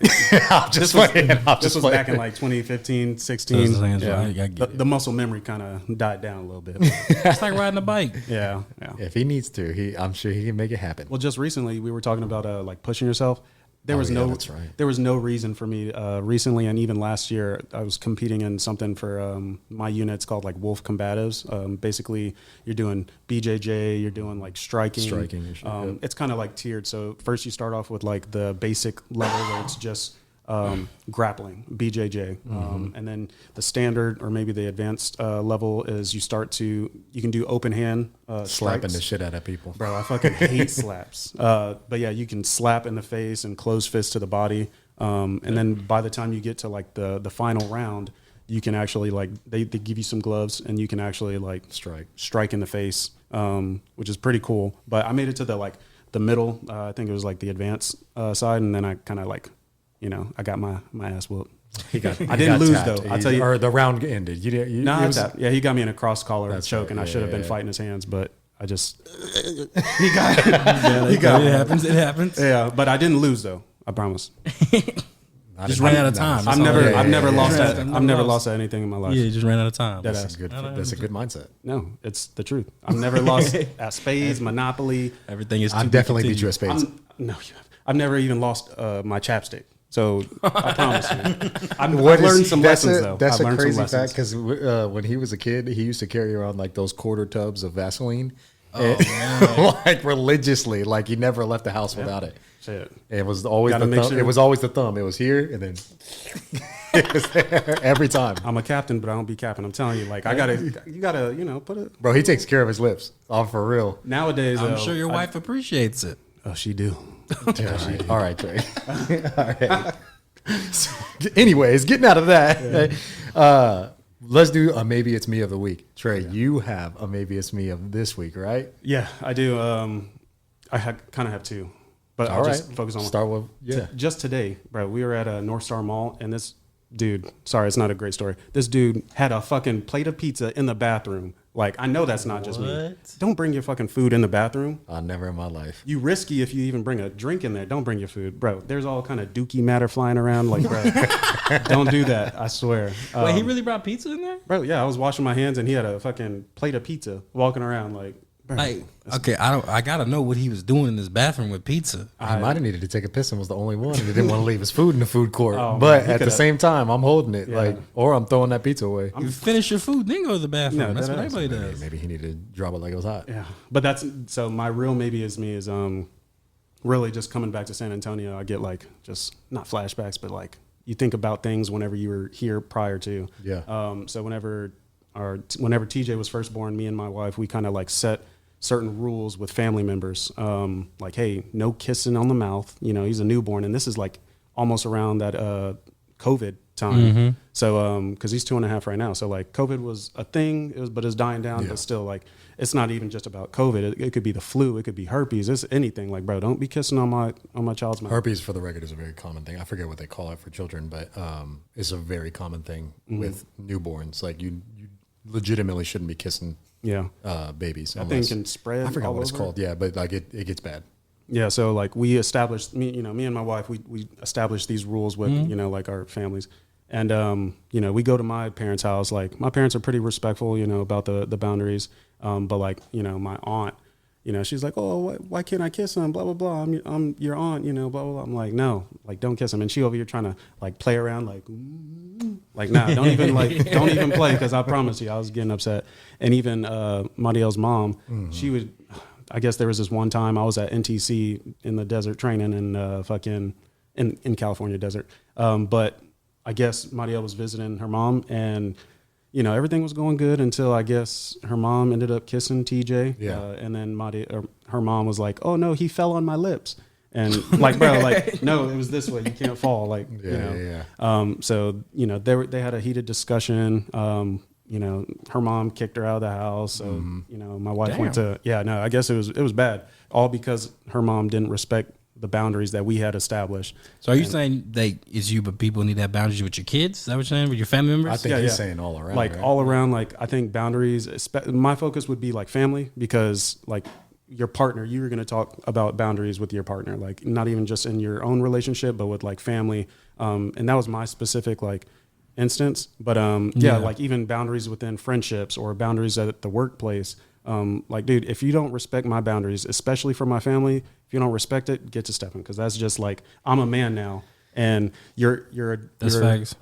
this was back in like 2015, 16. The muscle memory kind of died down a little bit. It's like riding a bike. Yeah. If he needs to, I'm sure he can make it happen. Well, just recently we were talking about like pushing yourself. There was no reason for me recently, and even last year I was competing in something for my unit. It's called like Wolf Combatives. Basically, you're doing BJJ, you're doing like striking. It's kind of like tiered. So first you start off with like the basic level where it's just grappling, BJJ, and then the standard or maybe the advanced level is you can do open hand slapping strikes. the shit out of people. Bro, I fucking hate slaps. But yeah, you can slap in the face and close fist to the body, and then by the time you get to like the final round, you can actually like they give you some gloves and you can actually like strike in the face, which is pretty cool. But I made it to the middle. I think it was like the advanced side, and then I kind of like, you know, I got my ass whooped. I didn't lose tapped. Though. I'll tell you, or the round ended. Yeah, he got me in a cross collar choke, and I should have been fighting his hands, but I just he got it happens. Yeah, but I didn't lose though. I promise. Just ran out of time. I've never lost at anything in my life. Yeah, you just ran out of time. That's a good mindset. No, it's the truth. I've never lost at spades, Monopoly. Everything is. I definitely beat you at spades. No, you have. I've never even lost my chapstick. So I promise you, I've learned some lessons though. That's a crazy fact because when he was a kid, he used to carry around like those quarter tubs of Vaseline, like religiously. Like he never left the house without it. Shit. It was always the thumb. It was always the thumb. It was here and then it was there every time. I'm a captain, but I don't be capping. I'm telling you, like you gotta, you know, put it. Bro, he takes care of his lips. All for real. Nowadays, I'm sure your wife appreciates it. Oh, she do. All right, Tre. All right. So, anyways, getting out of that, let's do a Maybe It's Me of the week. Tre, you have a Maybe It's Me of this week, right? Yeah, I do. I kind of have two, but I'll just focus on start with just today, bro. We were at a North Star Mall, and this dude, sorry, it's not a great story. This dude had a fucking plate of pizza in the bathroom. Like, I know that's not just me. Don't bring your fucking food in the bathroom. Never in my life. You risky if you even bring a drink in there. Don't bring your food. Bro, there's all kind of dookie matter flying around. Like, bro, don't do that. I swear. Wait, he really brought pizza in there? Bro, yeah, I was washing my hands and he had a fucking plate of pizza walking around like, bro. Like, okay, I gotta know what he was doing in this bathroom with pizza. He might have needed to take a piss and was the only one. He didn't want to leave his food in the food court. But at the same time, I'm holding it, or I'm throwing that pizza away. You finish your food, then go to the bathroom. That's what everybody does. Maybe he needed to drop it like it was hot. Yeah, but so my real Maybe It's Me is really just coming back to San Antonio. I get like just not flashbacks, but like you think about things whenever you were here prior to. Yeah. So whenever TJ was first born, me and my wife, we kind of like set certain rules with family members, like, hey, no kissing on the mouth. You know, he's a newborn, and this is like almost around that COVID time. So, because he's 2.5 right now. So like COVID was a thing, but it's dying down. But still, like it's not even just about COVID. It could be the flu. It could be herpes. It's anything. Like, bro, don't be kissing on my child's mouth. Herpes, for the record, is a very common thing. I forget what they call it for children, but it's a very common thing with newborns. Like you legitimately shouldn't be kissing babies. That thing can spread. I forgot all what it's over. called. Yeah, but like it gets bad. Yeah, so like we established me and my wife, we established these rules with like our families, and we go to my parents' house. Like my parents are pretty respectful, about the boundaries. But like my aunt, she's like, oh, why can't I kiss him? Blah blah blah. I'm your aunt, blah blah blah. I'm like, no, like don't kiss him. And she over here trying to like play around, like nah, don't even play, because I promise you, I was getting upset. And even Mariel's mom, she would. I guess there was this one time I was at NTC in the desert training in in California desert. But I guess Mariel was visiting her mom, and everything was going good until I guess her mom ended up kissing TJ. Yeah. And then her mom was like, "Oh no, he fell on my lips." And like, bro, like, no, it was this way. You can't fall. Like, So they had a heated discussion. Her mom kicked her out of the house. So, my wife went to, I guess it was bad. All because her mom didn't respect the boundaries that we had established. So are you saying that it's you, but people need to have boundaries with your kids? Is that what you're saying? With your family members? I think he's saying all around. Like all around, like I think boundaries, my focus would be like family, because like your partner, you were going to talk about boundaries with your partner, like not even just in your own relationship, but with like family. And that was my specific like instance, but like even boundaries within friendships or boundaries at the workplace. Like, dude, if you don't respect my boundaries, especially for my family, if you don't respect it, get to stepping, because that's just like, I'm a man now, and you're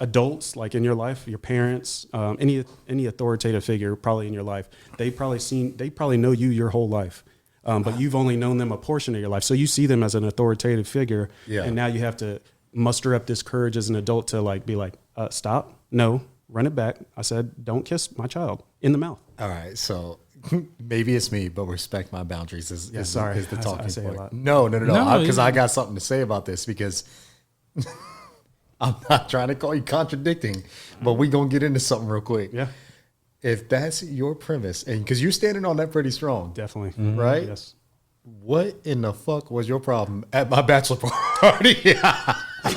adults like in your life, your parents, any authoritative figure probably in your life, they probably know you your whole life. But you've only known them a portion of your life, so you see them as an authoritative figure, and now you have to muster up this courage as an adult to like be like, stop, no, run it back. I said, don't kiss my child in the mouth. All right, so maybe it's me, but respect my boundaries is the talking point. No, because I got something to say about this, because I'm not trying to call you contradicting, but we gonna get into something real quick. Yeah. If that's your premise, and because you're standing on that pretty strong, definitely, right? Yes. What in the fuck was your problem at my bachelor party? All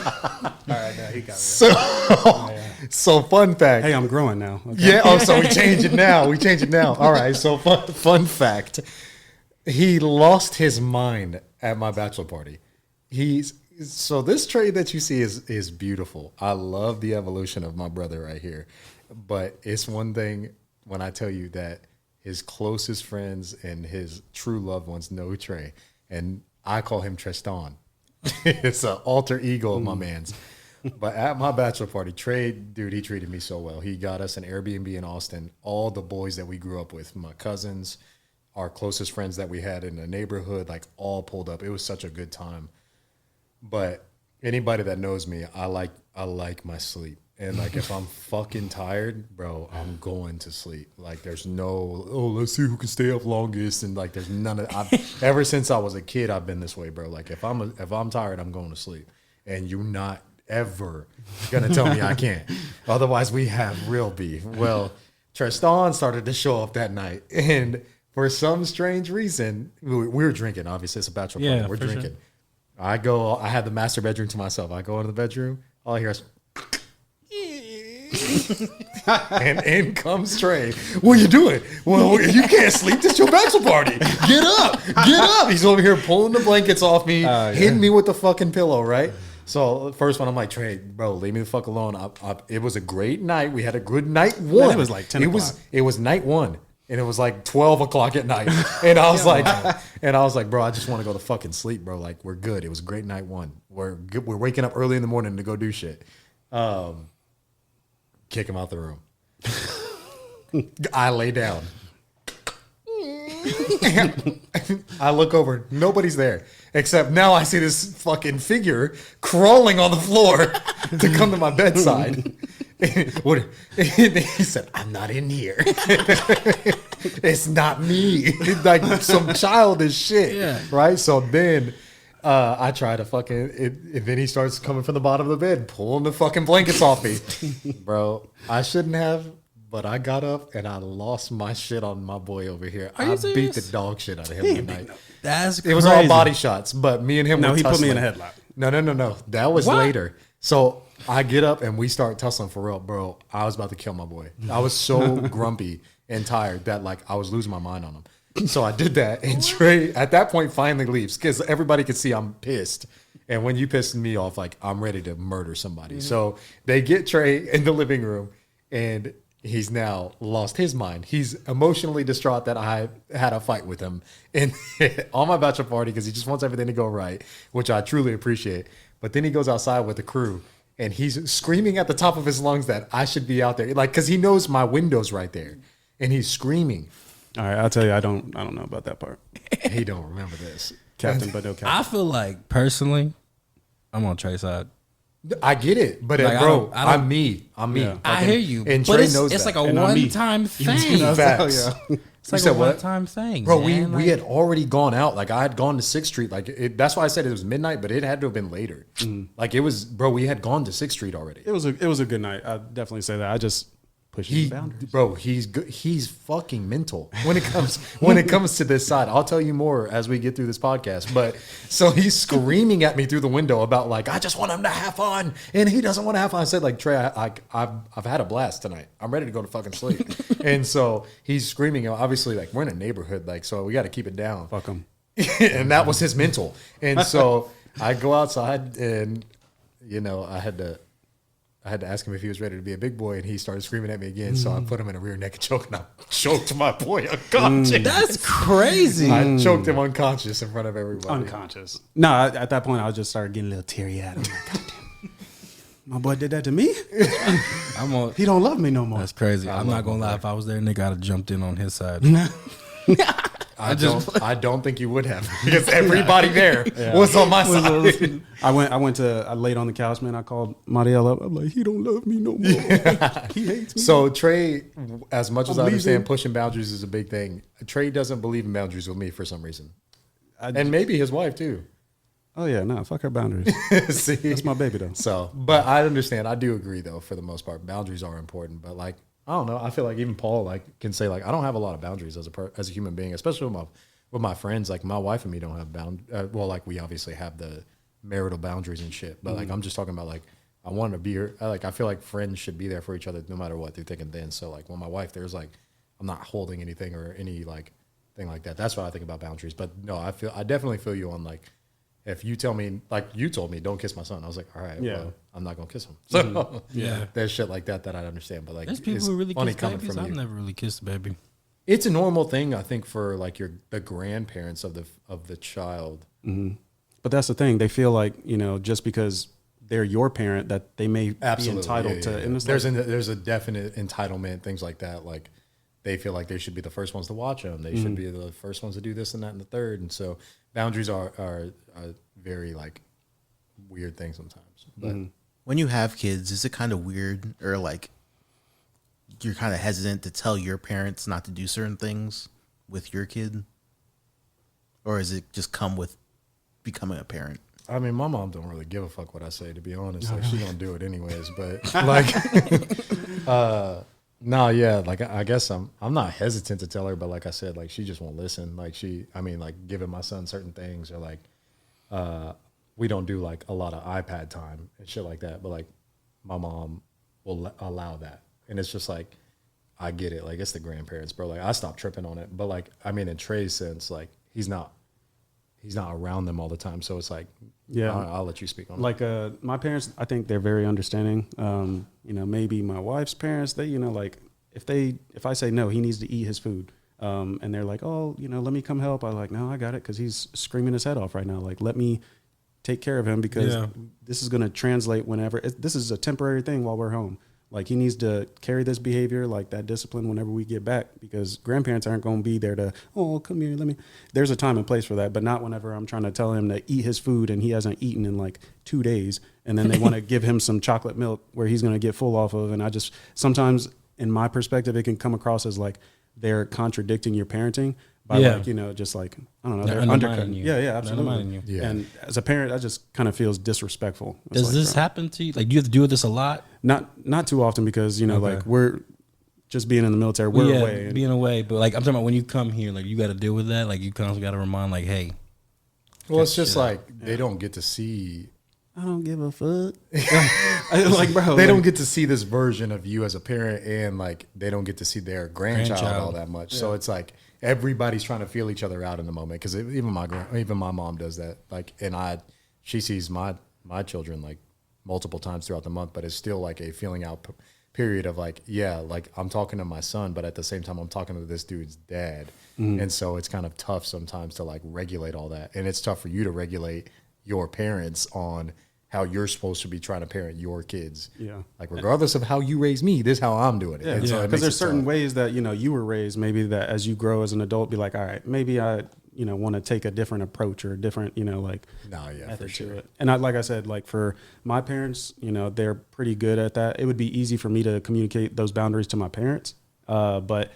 right, now he got me. So fun fact. Hey, I'm growing now. Okay? Yeah. Oh, so we change it now. All right. So fun fact. He lost his mind at my bachelor party. So this trait that you see is beautiful. I love the evolution of my brother right here. But it's one thing when I tell you that his closest friends and his true loved ones know Tre, and I call him Tristan. It's an alter ego of my man's. But at my bachelor party, Tre, dude, he treated me so well. He got us an Airbnb in Austin. All the boys that we grew up with, my cousins, our closest friends that we had in the neighborhood, like all pulled up. It was such a good time. But anybody that knows me, I like my sleep. And like if I'm fucking tired, bro, I'm going to sleep. Like there's no, let's see who can stay up longest, and like there's none of. Ever since I was a kid, I've been this way, bro. Like if I'm tired, I'm going to sleep, and you're not ever gonna tell me I can't. Otherwise, we have real beef. Well, Tristan started to show up that night, and for some strange reason, we were drinking. Obviously, it's a bachelor party. We're drinking. Sure. I had the master bedroom to myself. I go into the bedroom. All I hear is. And in comes Tre. What are you doing? Well, you can't sleep. This is your bachelor party. Get up. He's over here pulling the blankets off me, hitting me with the fucking pillow, right? So first one, I'm like, Tre, bro, leave me the fuck alone. It was a great night. We had a good night one. It was like 10 o'clock. It was night one. And it was like 12 o'clock at night. And I was like, bro, I just want to go to fucking sleep, bro. Like, we're good. It was a great night one. We're good. We're waking up early in the morning to go do shit. Kick him out the room. I lay down. I look over. Nobody's there. Except now I see this fucking figure crawling on the floor to come to my bedside. He said, I'm not in here. It's not me. Like some childish shit. Yeah. Right? So then I try to fucking, and then he starts coming from the bottom of the bed, pulling the fucking blankets off me. Bro, I shouldn't have, but I got up and I lost my shit on my boy over here. Are you I serious? beat the dog shit out of him that night. That's crazy. It was all body shots, but me and him were he put me in tussling. a headlock. No. That was What? later. So I get up and we start tussling for real, bro. I was about to kill my boy. I was so grumpy and tired that like I was losing my mind on him. So I did that, and Trey at that point finally leaves because everybody could see I'm pissed. And when you pissing me off, like I'm ready to murder somebody. So they get Trey in the living room, and he's now lost his mind. He's emotionally distraught that I had a fight with him and on my bachelor party because he just wants everything to go right, which I truly appreciate. But then he goes outside with the crew and he's screaming at the top of his lungs that I should be out there, like because he knows my window's right there, and he's screaming. All right, I'll tell you, I don't know about that part. He don't remember this, Captain, but no captain. I feel like personally, I'm on Trey's side. I get it, but Like, bro, I don't- I'm me. I'm me. Yeah. I hear you, and but Trey it's, knows it's that. like a And I'm me. one-time thing. Facts. It's like You a said what? one-time thing, Bro, man. we had already gone out. Like I had gone to 6th Street. Like that's why I said it was midnight, but it had to have been later. Like it was, bro. We had gone to 6th Street already. It was a good night. I definitely say that. I just pushing boundaries. Bro, he's good. He's fucking mental when it comes to this side. I'll tell you more as we get through this podcast. But so he's screaming at me through the window about like I just want him to have fun, and he doesn't want to have fun. I said like Trey, I've had a blast tonight. I'm ready to go to fucking sleep. And so he's screaming. Obviously, like we're in a neighborhood, like so we got to keep it down. Fuck him. And that was his mental. And so I go outside, and you know I had to ask him if he was ready to be a big boy, and he started screaming at me again. So I put him in a rear naked choke, and I choked my boy unconscious. That's crazy. I choked him unconscious in front of everybody. Unconscious. No, at that point, I just started getting a little teary eyed. I'm like, God damn. My boy did that to me? I'm on. He don't love me no more. That's crazy. I'm not gonna lie. If I was there, nigga, I'd have jumped in on his side. I don't think you would have because everybody there was on my side. I laid on the couch, man. I called Marielle up. I'm like, he don't love me no more. He hates me. So Trey, as much as I understand leaving. pushing boundaries is a big thing, Trey doesn't believe in boundaries with me for some reason. I And maybe his wife too. Oh yeah, no, fuck her boundaries. See? That's my baby though. So, but I understand. I do agree though, for the most part, boundaries are important. But like, I don't know. I feel like even Paul like can say like, I don't have a lot of boundaries as a human being, especially with my friends. Like my wife and me don't have well, like we obviously have the marital boundaries and shit. But like, I'm just talking about like, I want to be here. I feel like friends should be there for each other no matter what through thick and thin. So like, when my wife, there's like, I'm not holding anything or any like thing like that. That's what I think about boundaries. But no, I definitely feel you on like, if you tell me, like you told me, don't kiss my son, I was like, all right, well, I'm not gonna kiss him. So Yeah. there's shit like that I understand. But like, There's people it's who really funny kiss coming babies. from I've you. never really kissed a baby. It's a normal thing, I think, for like the grandparents of the child. But that's the thing. They feel like, you know, just because they're your parent, that they may be entitled to. And it's There's like, there's a definite entitlement, things like that. Like they feel like they should be the first ones to watch them. They should be the first ones to do this and that and the third. And so boundaries are very like weird thing sometimes. But When you have kids, is it kind of weird or like you're kind of hesitant to tell your parents not to do certain things with your kid? Or is it just come with becoming a parent? I mean, my mom don't really give a fuck what I say, to be honest. Like, she gonna do it anyways. But like, no, yeah. Like, I guess I'm not hesitant to tell her, but like I said, like she just won't listen. Like like giving my son certain things, or like, we don't do like a lot of iPad time and shit like that. But like, my mom will allow that, and it's just like, I get it. Like, it's the grandparents, bro. Like, I stopped tripping on it. But like, I mean, in Trey's sense, like he's not around them all the time. So it's like, yeah, I'll let you speak on like my parents, I think they're very understanding. You know, maybe my wife's parents, they, you know, like if I say no, he needs to eat his food, and they're like, oh, you know, let me come help. I'm like, no, I got it, because he's screaming his head off right now. Like, let me take care of him, because this is going to translate whenever. This is a temporary thing while we're home. Like, he needs to carry this behavior, like that discipline, whenever we get back, because grandparents aren't going to be there to, oh, come here, let me. There's a time and place for that, but not whenever I'm trying to tell him to eat his food and he hasn't eaten in like 2 days, and then they want to give him some chocolate milk where he's going to get full off of. And I just, sometimes in my perspective, it can come across as like they're contradicting your parenting. by like, you know, just like, I don't know, they're undercutting you. Yeah, absolutely. You. Yeah. And as a parent, that just kind of feels disrespectful. It's Does like, this happen to you? Like, do you have to deal with this a lot? Not too often because, you know, like we're just being in the military, we're away. Being away. But like, I'm talking about when you come here, like you got to deal with that. Like you constantly got to remind like, hey. Well, it's just like they don't get to see. I don't give a fuck. Like, bro, They don't get to see this version of you as a parent, and like they don't get to see their grandchild all that much. So it's like everybody's trying to feel each other out in the moment. Because even my mom does that. Like, and she sees my children like multiple times throughout the month, but it's still like a feeling out period of like, yeah, like I'm talking to my son, but at the same time I'm talking to this dude's dad, and so it's kind of tough sometimes to like regulate all that, and it's tough for you to regulate your parents on how you're supposed to be trying to parent your kids. Yeah. Like regardless of how you raise me, this is how I'm doing it. Yeah. So because there's certain ways that, you know, you were raised, maybe that as you grow as an adult, be like, all right, maybe I, you know, want to take a different approach or a different, you know, like for sure. It. And like I said, like for my parents, you know, they're pretty good at that. It would be easy for me to communicate those boundaries to my parents. But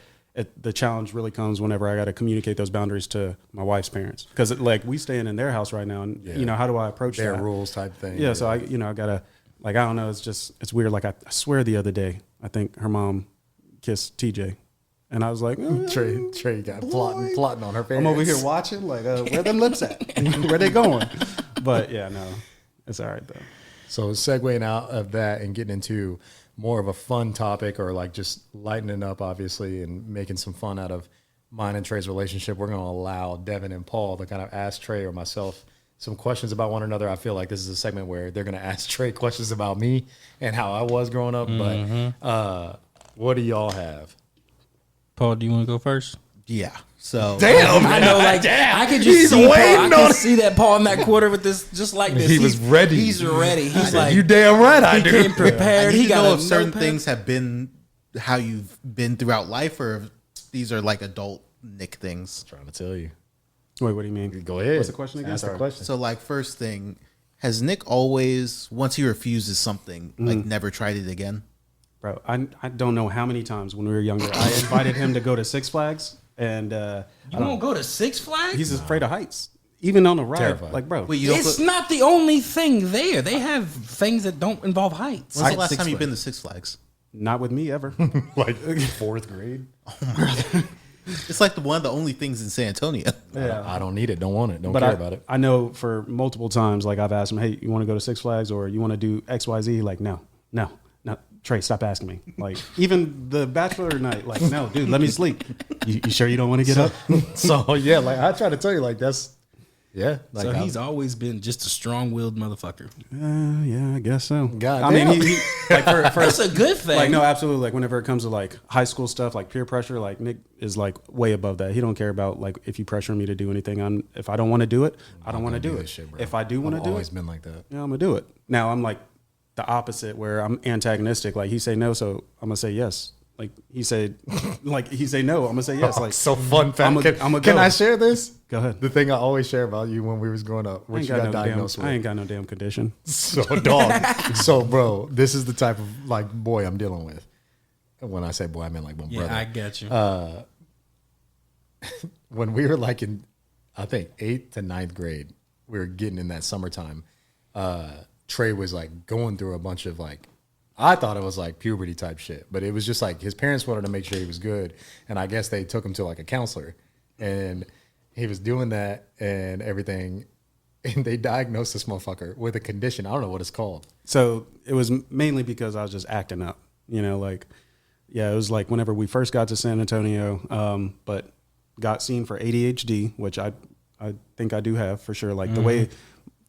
the challenge really comes whenever I got to communicate those boundaries to my wife's parents, because like we staying in their house right now, and you know, how do I approach their that? rules type thing? Yeah, so I gotta, like, I don't know, it's weird. Like I swear the other day, I think her mom kissed TJ, and I was like, Trey got plotting on her parents. I'm over here watching, like, where them lips at? Where they going? But yeah, no, it's all right though. So segueing out of that and getting into more of a fun topic, or like just lightening up, obviously, and making some fun out of mine and Trey's relationship, we're going to allow Devon and Paul to kind of ask Trey or myself some questions about one another. I feel like this is a segment where they're going to ask Trey questions about me and how I was growing up. But what do y'all have? Paul, do you want to go first? Yeah. So Damn, I know, like I could just He's see Paul. waiting I on can it. see that Paul in that quarter with this, just like this. He was ready. He's ready. He's like, you damn right I he do. came prepared. I need He to got know a if certain notepad. things have been how you've been throughout life, or if these are like adult Nick things. Trying to tell you. Wait, what do you mean? Go ahead. What's the question again? Ask the question. So, like, first thing, has Nick always, once he refuses something, like never tried it again? Bro, I don't know how many times when we were younger, I invited him to go to Six Flags, and You won't go to Six Flags? he's afraid of heights, even on a ride. Terrified. Like, bro, Wait, you don't It's go, not the only thing there. They have things that don't involve heights. when's the last Six time you've Flags. been to Six Flags? not with me ever. Like fourth grade. It's like one of the only things in San Antonio. Yeah. I don't need it. Don't want it. Don't But care about it. I know for multiple times, like I've asked him, hey, you want to go to Six Flags or you want to do X, Y, Z? Like, no. Trey, stop asking me. Like, even the bachelor night, like, no, dude, let me sleep. You sure you don't want to get up? So yeah, like I try to tell you, like that's Like So he's always been just a strong-willed motherfucker. Yeah, I guess so. God I mean, damn. he like for That's a good thing. like, no, absolutely. Like, whenever it comes to like high school stuff, like peer pressure, like Nick is like way above that. He don't care about like if you pressure me to do anything. If I don't want to do it, I don't want to do it. shit, bro. If I do want to I've do always it, been like that. yeah, I'm gonna do it. Now I'm like the opposite, where I'm antagonistic. Like he say no, so I'm gonna say yes. Like he say no, I'm gonna say yes. Like So fun fact. I'ma Can go. I share this? Go ahead. The thing I always share about you when we was growing up, I what ain't you got got no damn. diagnosed I ain't with. got no damn condition. So dog. So bro, this is the type of like boy I'm dealing with. And when I say boy, I mean like my yeah, brother. I get you. When we were like in, I think 8th to 9th grade, we were getting in that summertime. Trey was like going through a bunch of like, I thought it was like puberty type shit, but it was just like his parents wanted to make sure he was good, and I guess they took him to like a counselor, and he was doing that and everything, and they diagnosed this motherfucker with a condition. I don't know what it's called. So it was mainly because I was just acting up, like, yeah, it was like whenever we first got to San Antonio, but got seen for ADHD, which I think I do have for sure. Like the way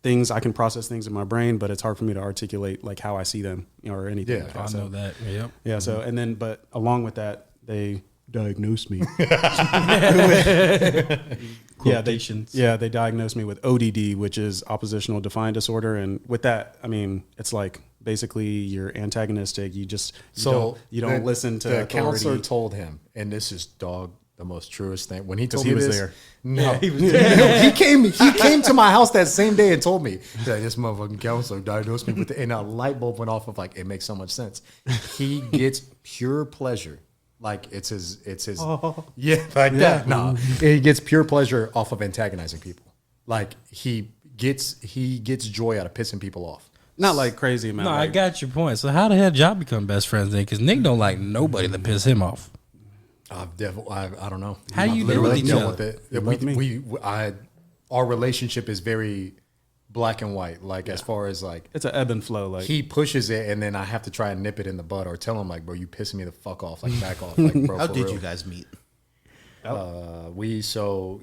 I can process things in my brain, but it's hard for me to articulate like how I see them, or anything. Yeah, like I that. know that. Yep. Yeah. So, and then, but along with that, they diagnosed me. Quotations. They diagnosed me with ODD, which is oppositional defiant disorder. And with that, I mean, it's like basically you're antagonistic. You don't listen to the authority. counselor told him, and this is dog the most truest thing. When he told he me was this, there. no, he was there. He came to my house that same day and told me that this motherfucking counselor diagnosed me with it, and a light bulb went off of like, it makes so much sense. He gets pure pleasure Like it's his yeah, like that. No, he gets pure pleasure off of antagonizing people. Like he gets joy out of pissing people off. Not like crazy, man. No, like, I got your point. So how the hell y'all become best friends then? Because Nick don't like nobody that piss him off. I don't know. How do you deal with each other? Our relationship is very black and white. Like as far as like it's an ebb and flow. Like he pushes it, and then I have to try and nip it in the bud or tell him like, bro, you pissing me the fuck off. Like back off. Like, bro, How for did real. you guys meet?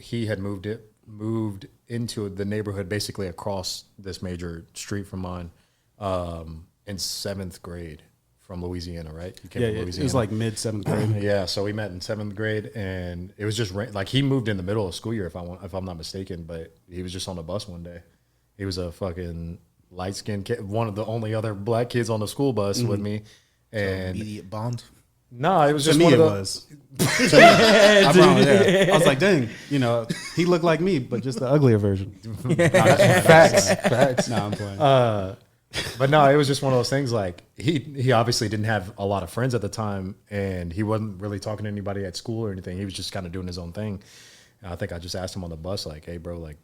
He had moved into the neighborhood basically across this major street from mine in 7th grade from Louisiana, right? You came from Louisiana. It was like mid 7th grade. Yeah, so we met in 7th grade, and it was just like he moved in the middle of school year, if I'm not mistaken. But he was just on the bus one day. He was a fucking light skinned kid, one of the only other black kids on the school bus with me. And Immediate bond. no, it was just To me, one it of the. was. I was like, dang, he looked like me, but just the uglier version. Facts. No, I'm playing. But no, it was just one of those things. Like he obviously didn't have a lot of friends at the time, and he wasn't really talking to anybody at school or anything. He was just kind of doing his own thing. And I think I just asked him on the bus, like, "Hey, bro, like,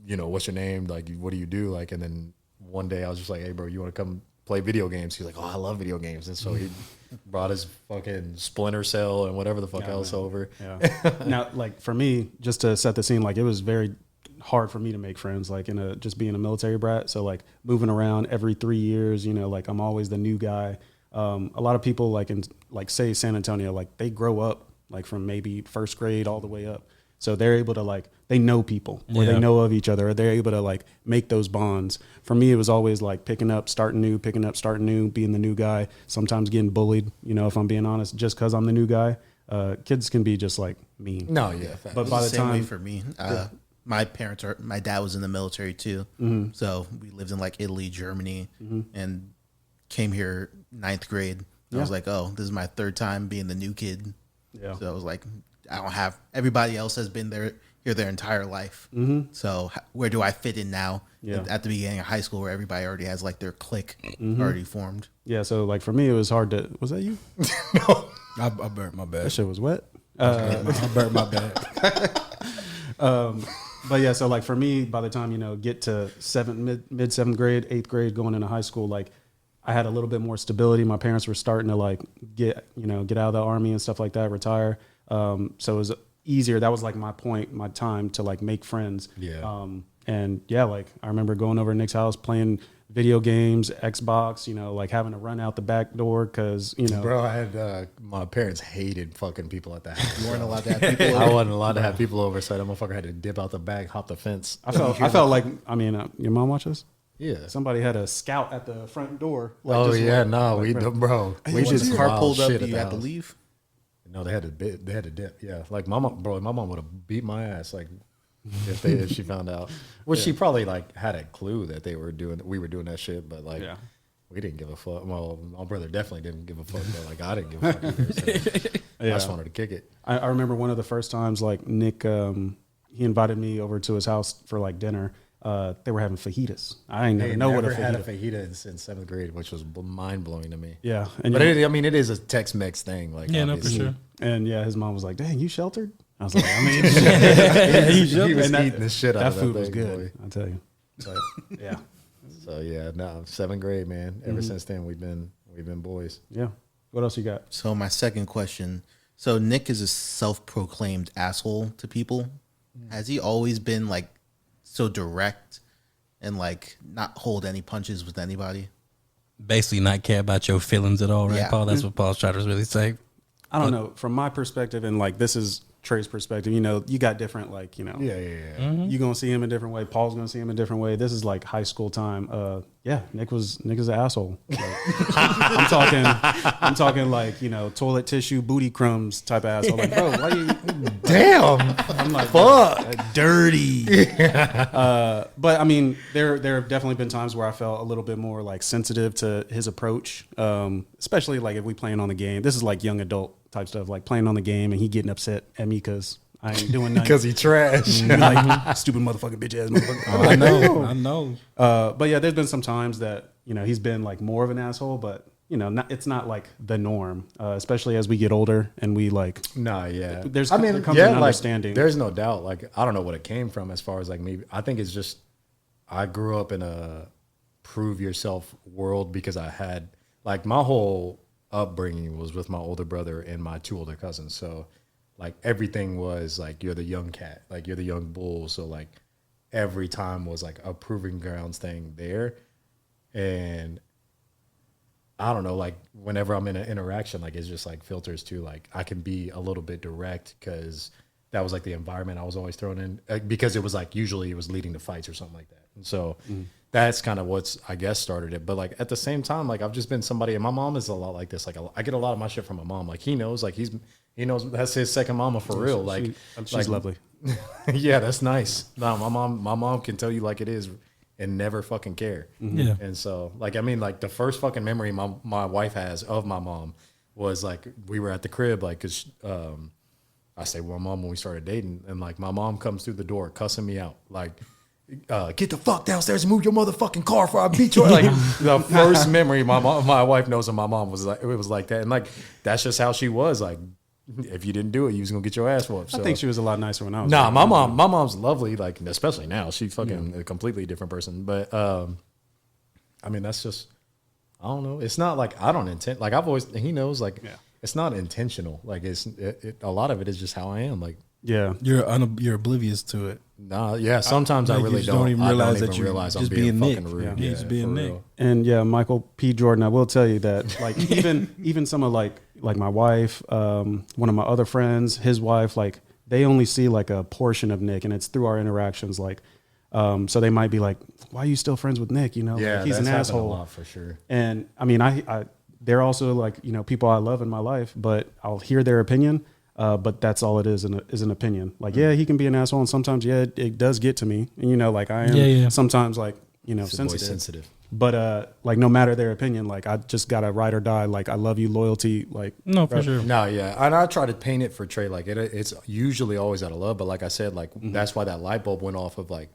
what's your name? Like, what do you do?" Like, and then one day I was just like, "Hey, bro, you want to come play video games?" He's like, "Oh, I love video games," and so he brought his fucking Splinter Cell and whatever the fuck else over. Yeah. Now, like for me, just to set the scene, like it was very hard for me to make friends, like just being a military brat. So like moving around every 3 years, like I'm always the new guy. A lot of people like in like say San Antonio, like they grow up like from maybe 1st grade all the way up. So they're able to like, they know people or they know of each other, or they're able to like make those bonds. For me, it was always like picking up, starting new, being the new guy, sometimes getting bullied, if I'm being honest, just cause I'm the new guy. Kids can be just like mean. No, yeah. But by the Same way time for me, my dad was in the military too. So we lived in like Italy, Germany, and came here 9th grade. I was like, oh, this is my 3rd time being the new kid. Yeah. So I was like, I don't have, everybody else has been here their entire life. So where do I fit in now? Yeah. At the beginning of high school, where everybody already has like their clique already formed. Yeah, so like for me, it was hard to. Was that you? No. I burnt my bag. That shit was wet. I burnt my bag. But yeah, so like for me, by the time get to mid 7th grade, 8th grade, going into high school, like I had a little bit more stability. My parents were starting to like get out of the army and stuff like that, retire. So it was easier. That was like my time to like make friends. Yeah. And yeah, like I remember going over to Nick's house, playing video games, Xbox, like having to run out the back door because, Bro, I had my parents hated fucking people at that house. You weren't allowed to have people over. I wasn't allowed to have people over, so that motherfucker had to dip out the back, hop the fence. I felt like, your mom watches? Yeah. Somebody had a scout at the front door. We bro. We just car pulled up. You had to leave. No, they had to dip. Yeah, like my mom would have beat my ass like if she found out. Well, she probably like had a clue that we were doing that shit, but like we didn't give a fuck. Well, my brother definitely didn't give a fuck, but like I didn't give a fuck either. So I just wanted to kick it. I remember one of the first times like Nick, he invited me over to his house for like dinner. They were having fajitas. I didn't even know what a fajita. Had a fajita in 7th grade, which was mind blowing to me. Yeah, but it is a Tex-Mex thing. Like no, for sure. And yeah, his mom was like, "Dang, you sheltered?" I was like, "I mean, he was eating the shit out of that food thing, was good." boy. I tell you. But, yeah. So yeah, no, 7th grade, man. Ever since then, we've been boys. Yeah. What else you got? So my second question. So Nick is a self-proclaimed asshole to people. Has he always been like so direct and like not hold any punches with anybody? Basically not care about your feelings at all, right, Yeah. Paul? That's what Paul's trying to really say. I don't know. From my perspective, and like this is Tre's perspective, you got different like, Yeah. you're gonna see him a different way. Paul's gonna see him a different way. This is like high school time. Nick is an asshole. Like, I'm talking like, toilet tissue, booty crumbs type of asshole. Like, bro, why you Damn. I'm like, Fuck. dirty. But I mean, there have definitely been times where I felt a little bit more like sensitive to his approach. Especially like if we playing on the game. This is like young adult type stuff, like playing on the game and he getting upset at me because I ain't doing nothing. Because he trash. Like, stupid motherfucking bitch ass motherfucker. I know. But yeah, there's been some times that, he's been like more of an asshole, but it's not like the norm, especially as we get older and we like. No, yeah. There comes an understanding. There's no doubt. Like, I don't know what it came from as far as like maybe. I think it's just I grew up in a prove yourself world because I had like my whole upbringing was with my older brother and my 2 older cousins. So like everything was like you're the young cat, like you're the young bull. So like every time was like a proving grounds thing there, and I don't know, like whenever I'm in an interaction, like it's just like filters too. Like I can be a little bit direct because that was like the environment I was always thrown in, because it was like usually it was leading to fights or something like that. And so that's kind of what's, I guess, started it. But like at the same time, like I've just been somebody, and my mom is a lot like this. Like I get a lot of my shit from my mom. Like he knows, like he knows that's his second mama for real. Like she's lovely. Yeah, that's nice. No, my mom can tell you like it is and never fucking care. Yeah. And so like, I mean, like the first fucking memory my wife has of my mom was like, we were at the crib, like, cause, I stayed with my mom when we started dating, and like my mom comes through the door cussing me out, like, get the fuck downstairs and move your motherfucking car before I beat you. Like the first memory my wife knows of my mom was like, it was like that. And like, that's just how she was. Like, if you didn't do it, you was gonna get your ass whooped. So. I think she was a lot nicer when I was. Nah, my mom's lovely. Like, especially now, she's fucking a completely different person. But I mean, that's just, I don't know. It's not like I don't intend. Like I've always, he knows. Like, it's not intentional. Like a lot of it is just how I am. Like, yeah, you're oblivious to it. Nah, yeah. Sometimes I really don't even realize that you're just I'm being fucking rude. Yeah, just being Nick. And yeah, Michael P. Jordan, I will tell you that like even some of like my wife, one of my other friends, his wife, like they only see like a portion of Nick, and it's through our interactions. Like, so they might be like, "Why are you still friends with Nick?" You know, yeah, like, he's an asshole. A lot for sure. And I mean, I they're also like people I love in my life, but I'll hear their opinion. But that's all it is an opinion. Like, yeah, he can be an asshole, and sometimes, it does get to me. And, like I am sometimes like, sensitive. But like, no matter their opinion, like I just gotta ride or die. Like, I love you, loyalty. Like, no, for sure. No, yeah, and I try to paint it for Trey. Like it's usually always out of love, but like I said, like that's why that light bulb went off of like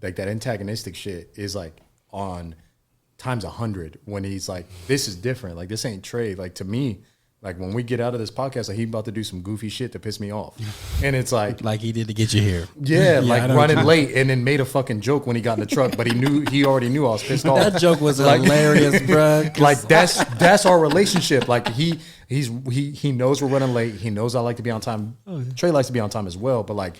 that antagonistic shit is like on times 100 when he's like, this is different. Like this ain't Trey. Like to me. Like when we get out of this podcast, like he about to do some goofy shit to piss me off, and it's like he did to get you here. Yeah, like running late, and then made a fucking joke when he got in the truck, but he already knew I was pissed off. That joke was like, hilarious, bro. Like that's our relationship. Like he knows we're running late. He knows I like to be on time. Trey likes to be on time as well, but like.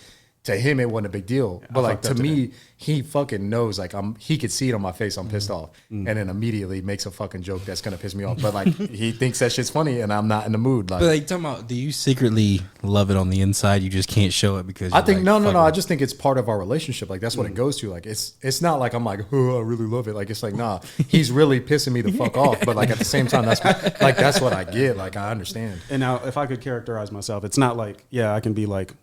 To him, it wasn't a big deal. But like to me, he fucking knows. Like he could see it on my face. I'm pissed off, and then immediately makes a fucking joke that's gonna piss me off. But like he thinks that shit's funny, and I'm not in the mood. Like, but like, talking about, do you secretly love it on the inside? You just can't show it because I think no. I just think it's part of our relationship. Like that's what it goes to. Like it's not like I'm like, oh, I really love it. Like it's like, nah, he's really pissing me the fuck off. But like at the same time, that's what I get. Like I understand. And now, if I could characterize myself, it's not like I can be like.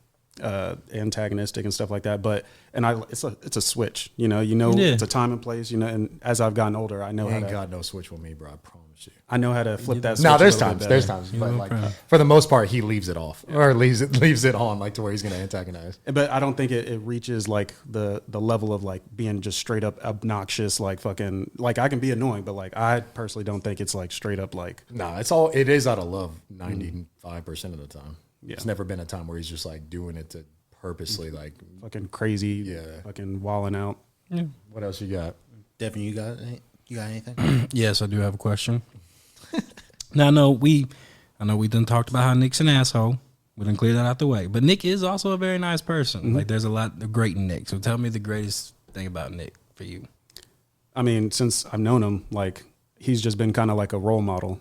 Antagonistic and stuff like that, but it's a switch, it's a time and place, and as I've gotten older, I know ain't got no switch with me, bro. I promise you. I know how to flip that switch. No, there's times, but like for the most part, he leaves it off or leaves it on, like to where he's gonna antagonize. But I don't think it reaches like the level of like being just straight up obnoxious, like fucking like I can be annoying, but like I personally don't think it's like straight up like. No, it is out of love 95% of the time. Yeah. It's never been a time where he's just like doing it to purposely like fucking crazy, fucking walling out. Yeah. What else you got? Devin, you got anything? Yes, I do have a question. Now I know we done talked about how Nick's an asshole. We done clear that out the way. But Nick is also a very nice person. Like there's a lot of great in Nick. So tell me the greatest thing about Nick for you. I mean, since I've known him, like he's just been kind of like a role model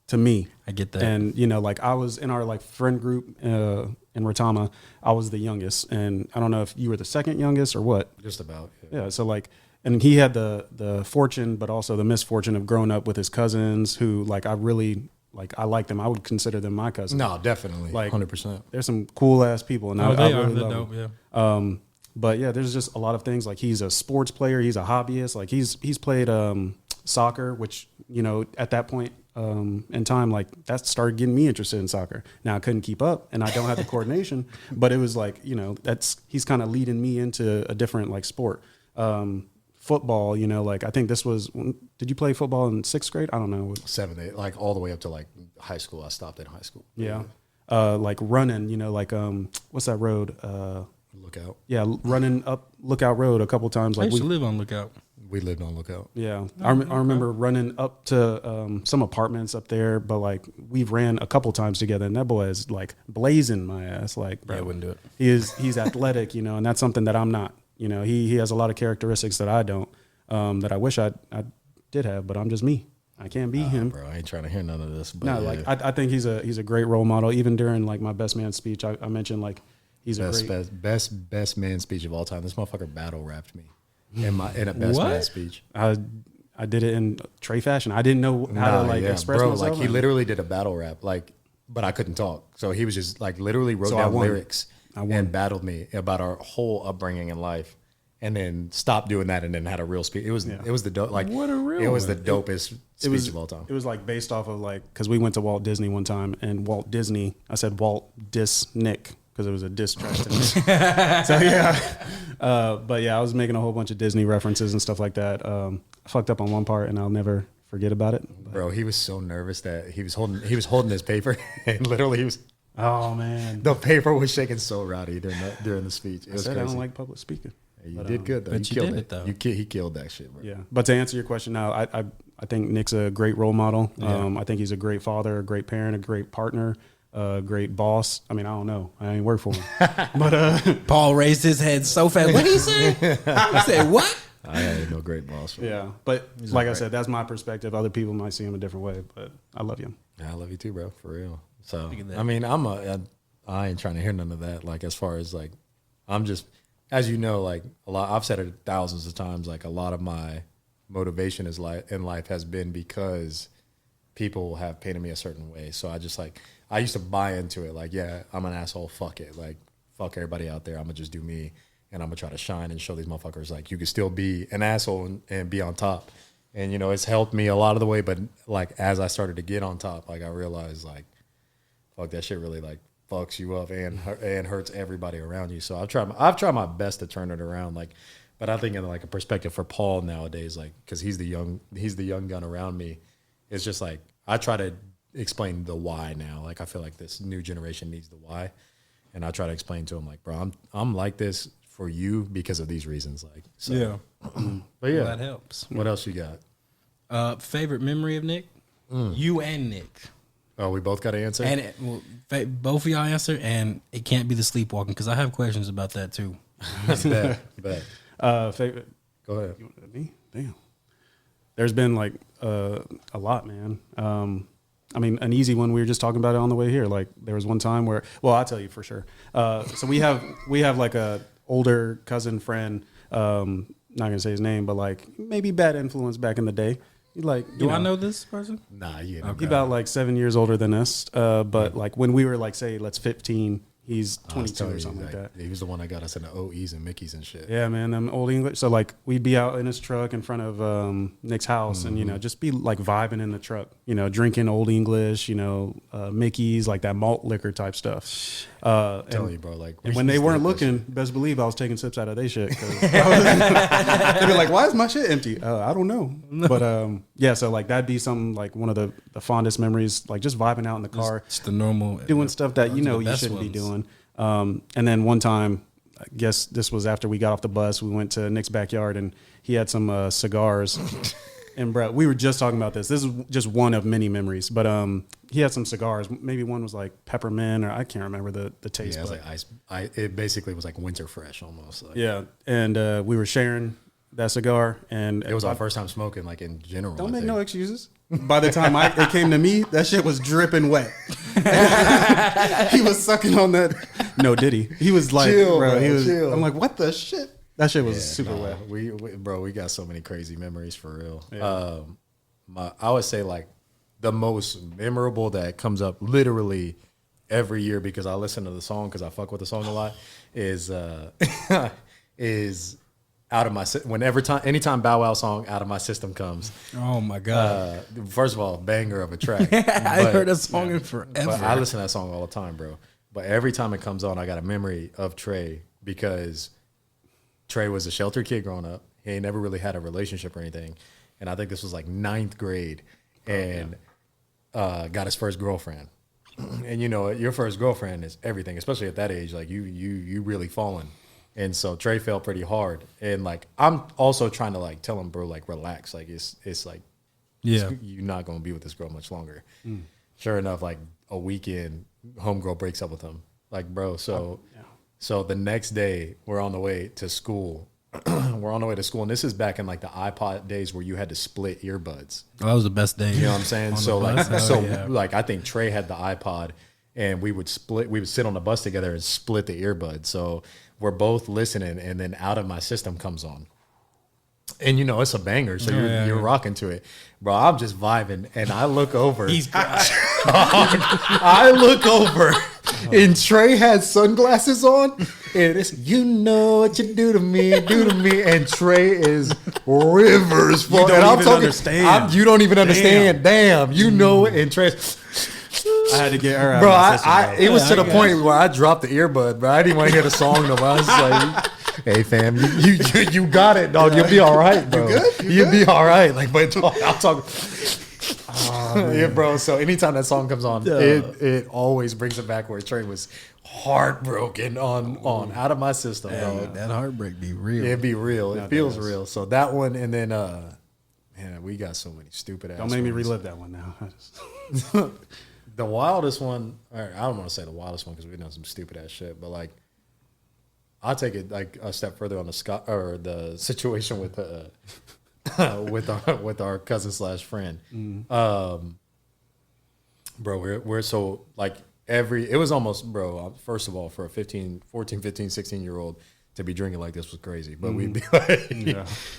to me. I get that. And, like I was in our like friend group in Retama, I was the youngest. And I don't know if you were the second youngest or what. Just about. Yeah. So like, and he had the fortune, but also the misfortune of growing up with his cousins who like, I really like, I like them. I would consider them my cousins. No, definitely. Like 100%. There's some cool ass people. And they I are. really They're love dope, them. yeah. But yeah, there's just a lot of things. Like he's a sports player. He's a hobbyist. Like he's played soccer, which, at that point, in time, like that started getting me interested in soccer. Now I couldn't keep up and I don't have the coordination, but it was like, he's kind of leading me into a different like sport. football, you know, like I think this was, did you play football in 6th grade? I don't know. 7, 8, like all the way up to like high school. I stopped in high school. Yeah. Like running, you know, like, what's that road? Lookout. Yeah. Running up Lookout Road a couple times. I Like used to live on Lookout. We lived on Lookout. Yeah. I remember running up to some apartments up there, but like we've ran a couple times together and that boy is like blazing my ass. Like, bro, Yeah, I wouldn't do it. He's athletic, you know, and that's something that I'm not. You know, he has a lot of characteristics that I don't, that I wish I did have, but I'm just me. I can't be him. Bro, I ain't trying to hear none of this. But No, like I think he's a great role model. Even during like my best man speech, I mentioned like he's best man speech of all time. This motherfucker battle rapped me in a best man speech. I did it in Tre fashion. I didn't know how to express myself. Like he literally did a battle rap, like, but I couldn't talk. So he was just like literally wrote down lyrics and battled me about our whole upbringing in life. And then stopped doing that, and then had a real speech. It was the dope. Like what a real. It was the dopest speech of all time. It was like based off of like because we went to Walt Disney one time, and Walt Disney. I said Walt diss Nick because it was a diss track to Nick. So yeah, but yeah, I was making a whole bunch of Disney references and stuff like that. I fucked up on one part, and I'll never forget about it. But. Bro, he was so nervous that he was holding his paper, and literally he was. Oh man, the paper was shaking so rowdy during the speech. It was crazy. I don't like public speaking. You did good though. But you killed did it. it though. He killed that shit, bro. Yeah. But to answer your question now, I think Nick's a great role model. Yeah. I think he's a great father, a great parent, a great partner, a great boss. I mean, I don't know. I ain't work for him. But Paul raised his head so fast. What did he say? He said what? I ain't no great boss. Yeah. But like I said, that's my perspective. Other people might see him a different way, but I love you. Yeah, I love you too, bro. For real. So I mean, I ain't trying to hear none of that. Like as far as like, I'm just. As you know, like a lot, I've said it thousands of times. Like a lot of my motivation in life has been because people have painted me a certain way. So I used to buy into it. Like, yeah, I'm an asshole. Fuck it. Like, fuck everybody out there. I'm gonna just do me, and I'm gonna try to shine and show these motherfuckers like you can still be an asshole and be on top. And you know, it's helped me a lot of the way. But like as I started to get on top, like I realized like, fuck that shit really like. Fucks you up and hurts everybody around you. So I've tried my best to turn it around. Like, but I think in like a perspective for Paul nowadays, like because he's the young gun around me. It's just like I try to explain the why now. Like I feel like this new generation needs the why, and I try to explain to him like, bro, I'm like this for you because of these reasons. Like, so. Yeah, but yeah, well, that helps. What else you got? Favorite memory of Nick? You and Nick. Oh, we both got to answer? And both of y'all answer, and it can't be the sleepwalking, because I have questions about that, too. Bet. Favorite? Go ahead. Me? Damn. There's been, like, a lot, man. I mean, an easy one, we were just talking about it on the way here. Like, there was one time where, well, I'll tell you for sure. So we have like, a older cousin friend, not going to say his name, but, like, maybe bad influence back in the day. Like, do I know this person? Nah, you know. He's about like 7 years older than us. But like when we were like, say, let's 15, he's 22 or something like that. He was the one that got us into OEs and Mickeys and shit. Yeah, man, them old English. So like we'd be out in his truck in front of Nick's house, and you know, just be like vibing in the truck, you know, drinking old English, you know, Mickeys, like that malt liquor type stuff. I'm telling you, bro. Like, and when they weren't looking, best believe I was taking sips out of their shit. They'd be like, "Why is my shit empty?" I don't know. But yeah, so like that'd be something like one of the fondest memories, like just vibing out in the car, just the normal doing stuff that you know you shouldn't be doing. And then one time, I guess this was after we got off the bus, we went to Nick's backyard and he had some cigars. And bro, we were just talking about this. This is just one of many memories, but he had some cigars. Maybe one was like peppermint, or I can't remember the taste. Yeah, it was like ice. It basically was like winter fresh almost. Like. Yeah, and we were sharing that cigar, and it was our first time smoking, like in general. Don't make no excuses. By the time it came to me, that shit was dripping wet. He was sucking on that. No, did he? He was like, chill, bro. He was. Chill. I'm like, what the shit? That shit was super wet. We got so many crazy memories for real. Yeah. I would say like the most memorable that comes up literally every year because I listen to the song because I fuck with the song a lot is out of my anytime Bow Wow song Out of My System comes. Oh my god! First of all, banger of a track. I heard that song in forever. But I listen to that song all the time, bro. But every time it comes on, I got a memory of Tre because Tre was a sheltered kid growing up. He ain't never really had a relationship or anything. And I think this was like 9th grade, and got his first girlfriend. And you know, your first girlfriend is everything, especially at that age. Like you really falling. And so Tre fell pretty hard. And like I'm also trying to like tell him, bro, like relax. Like it's like you're not gonna be with this girl much longer. Sure enough, like a weekend, homegirl breaks up with him. Like, bro, so the next day we're on the way to school. And this is back in like the iPod days where you had to split earbuds. Oh, that was the best day. You know what I'm saying? So like I think Tre had the iPod, and we would sit on the bus together and split the earbuds. So we're both listening, and then Out of My System comes on. And you know it's a banger, so you're rocking to it, bro. I'm just vibing, and I look over. I look over, and Tre had sunglasses on, and it's you know what you do to me, and Tre is rivers full. You don't even understand. You don't even understand. Damn, you know it, and Tre. I had to get her out. Bro, it was to the point where I dropped the earbud, bro. I didn't want to hear the song no more. I was like, hey fam, you got it, dog. You'll be all right, bro. You'll be all right. Like, but I'll talk. Yeah, bro. So anytime that song comes on, it always brings it back where Tre was heartbroken on Out of My System, dog. That heartbreak be real. It'd be real. It feels real. So that one, and then man, we got so many stupid ass. Don't make me relive that one now. The wildest one, or I don't want to say the wildest one because we've done some stupid ass shit, but like I'll take it like a step further on the situation with with our cousin / friend. Bro, we're so like it was almost, bro, first of all, for a 14, 15, 16-year-old to be drinking like this was crazy. But we'd be like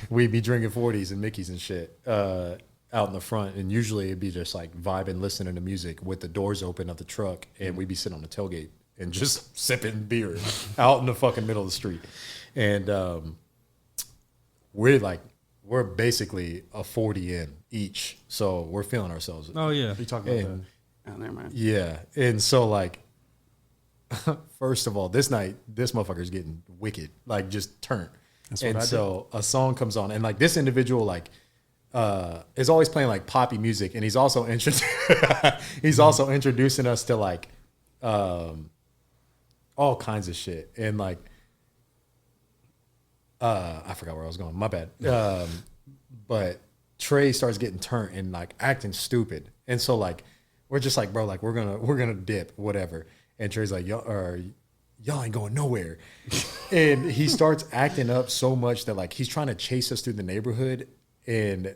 we'd be drinking 40s and Mickeys and shit out in the front, and usually it'd be just like vibing, listening to music with the doors open of the truck, and we'd be sitting on the tailgate and just sipping beer out in the fucking middle of the street. And we're basically a 40 in each, so we're feeling ourselves. Oh yeah, you talking about never mind. Yeah, and so like, first of all, this night this motherfucker's getting wicked, like just turned. And so a song comes on, and like this individual like is always playing like poppy music, and he's also introducing us to like all kinds of shit, and like I forgot where I was going. My bad. But Tre starts getting turned and like acting stupid, and so like we're just like, bro, like we're gonna dip, whatever. And Tre's like, y'all ain't going nowhere. And he starts acting up so much that like he's trying to chase us through the neighborhood, and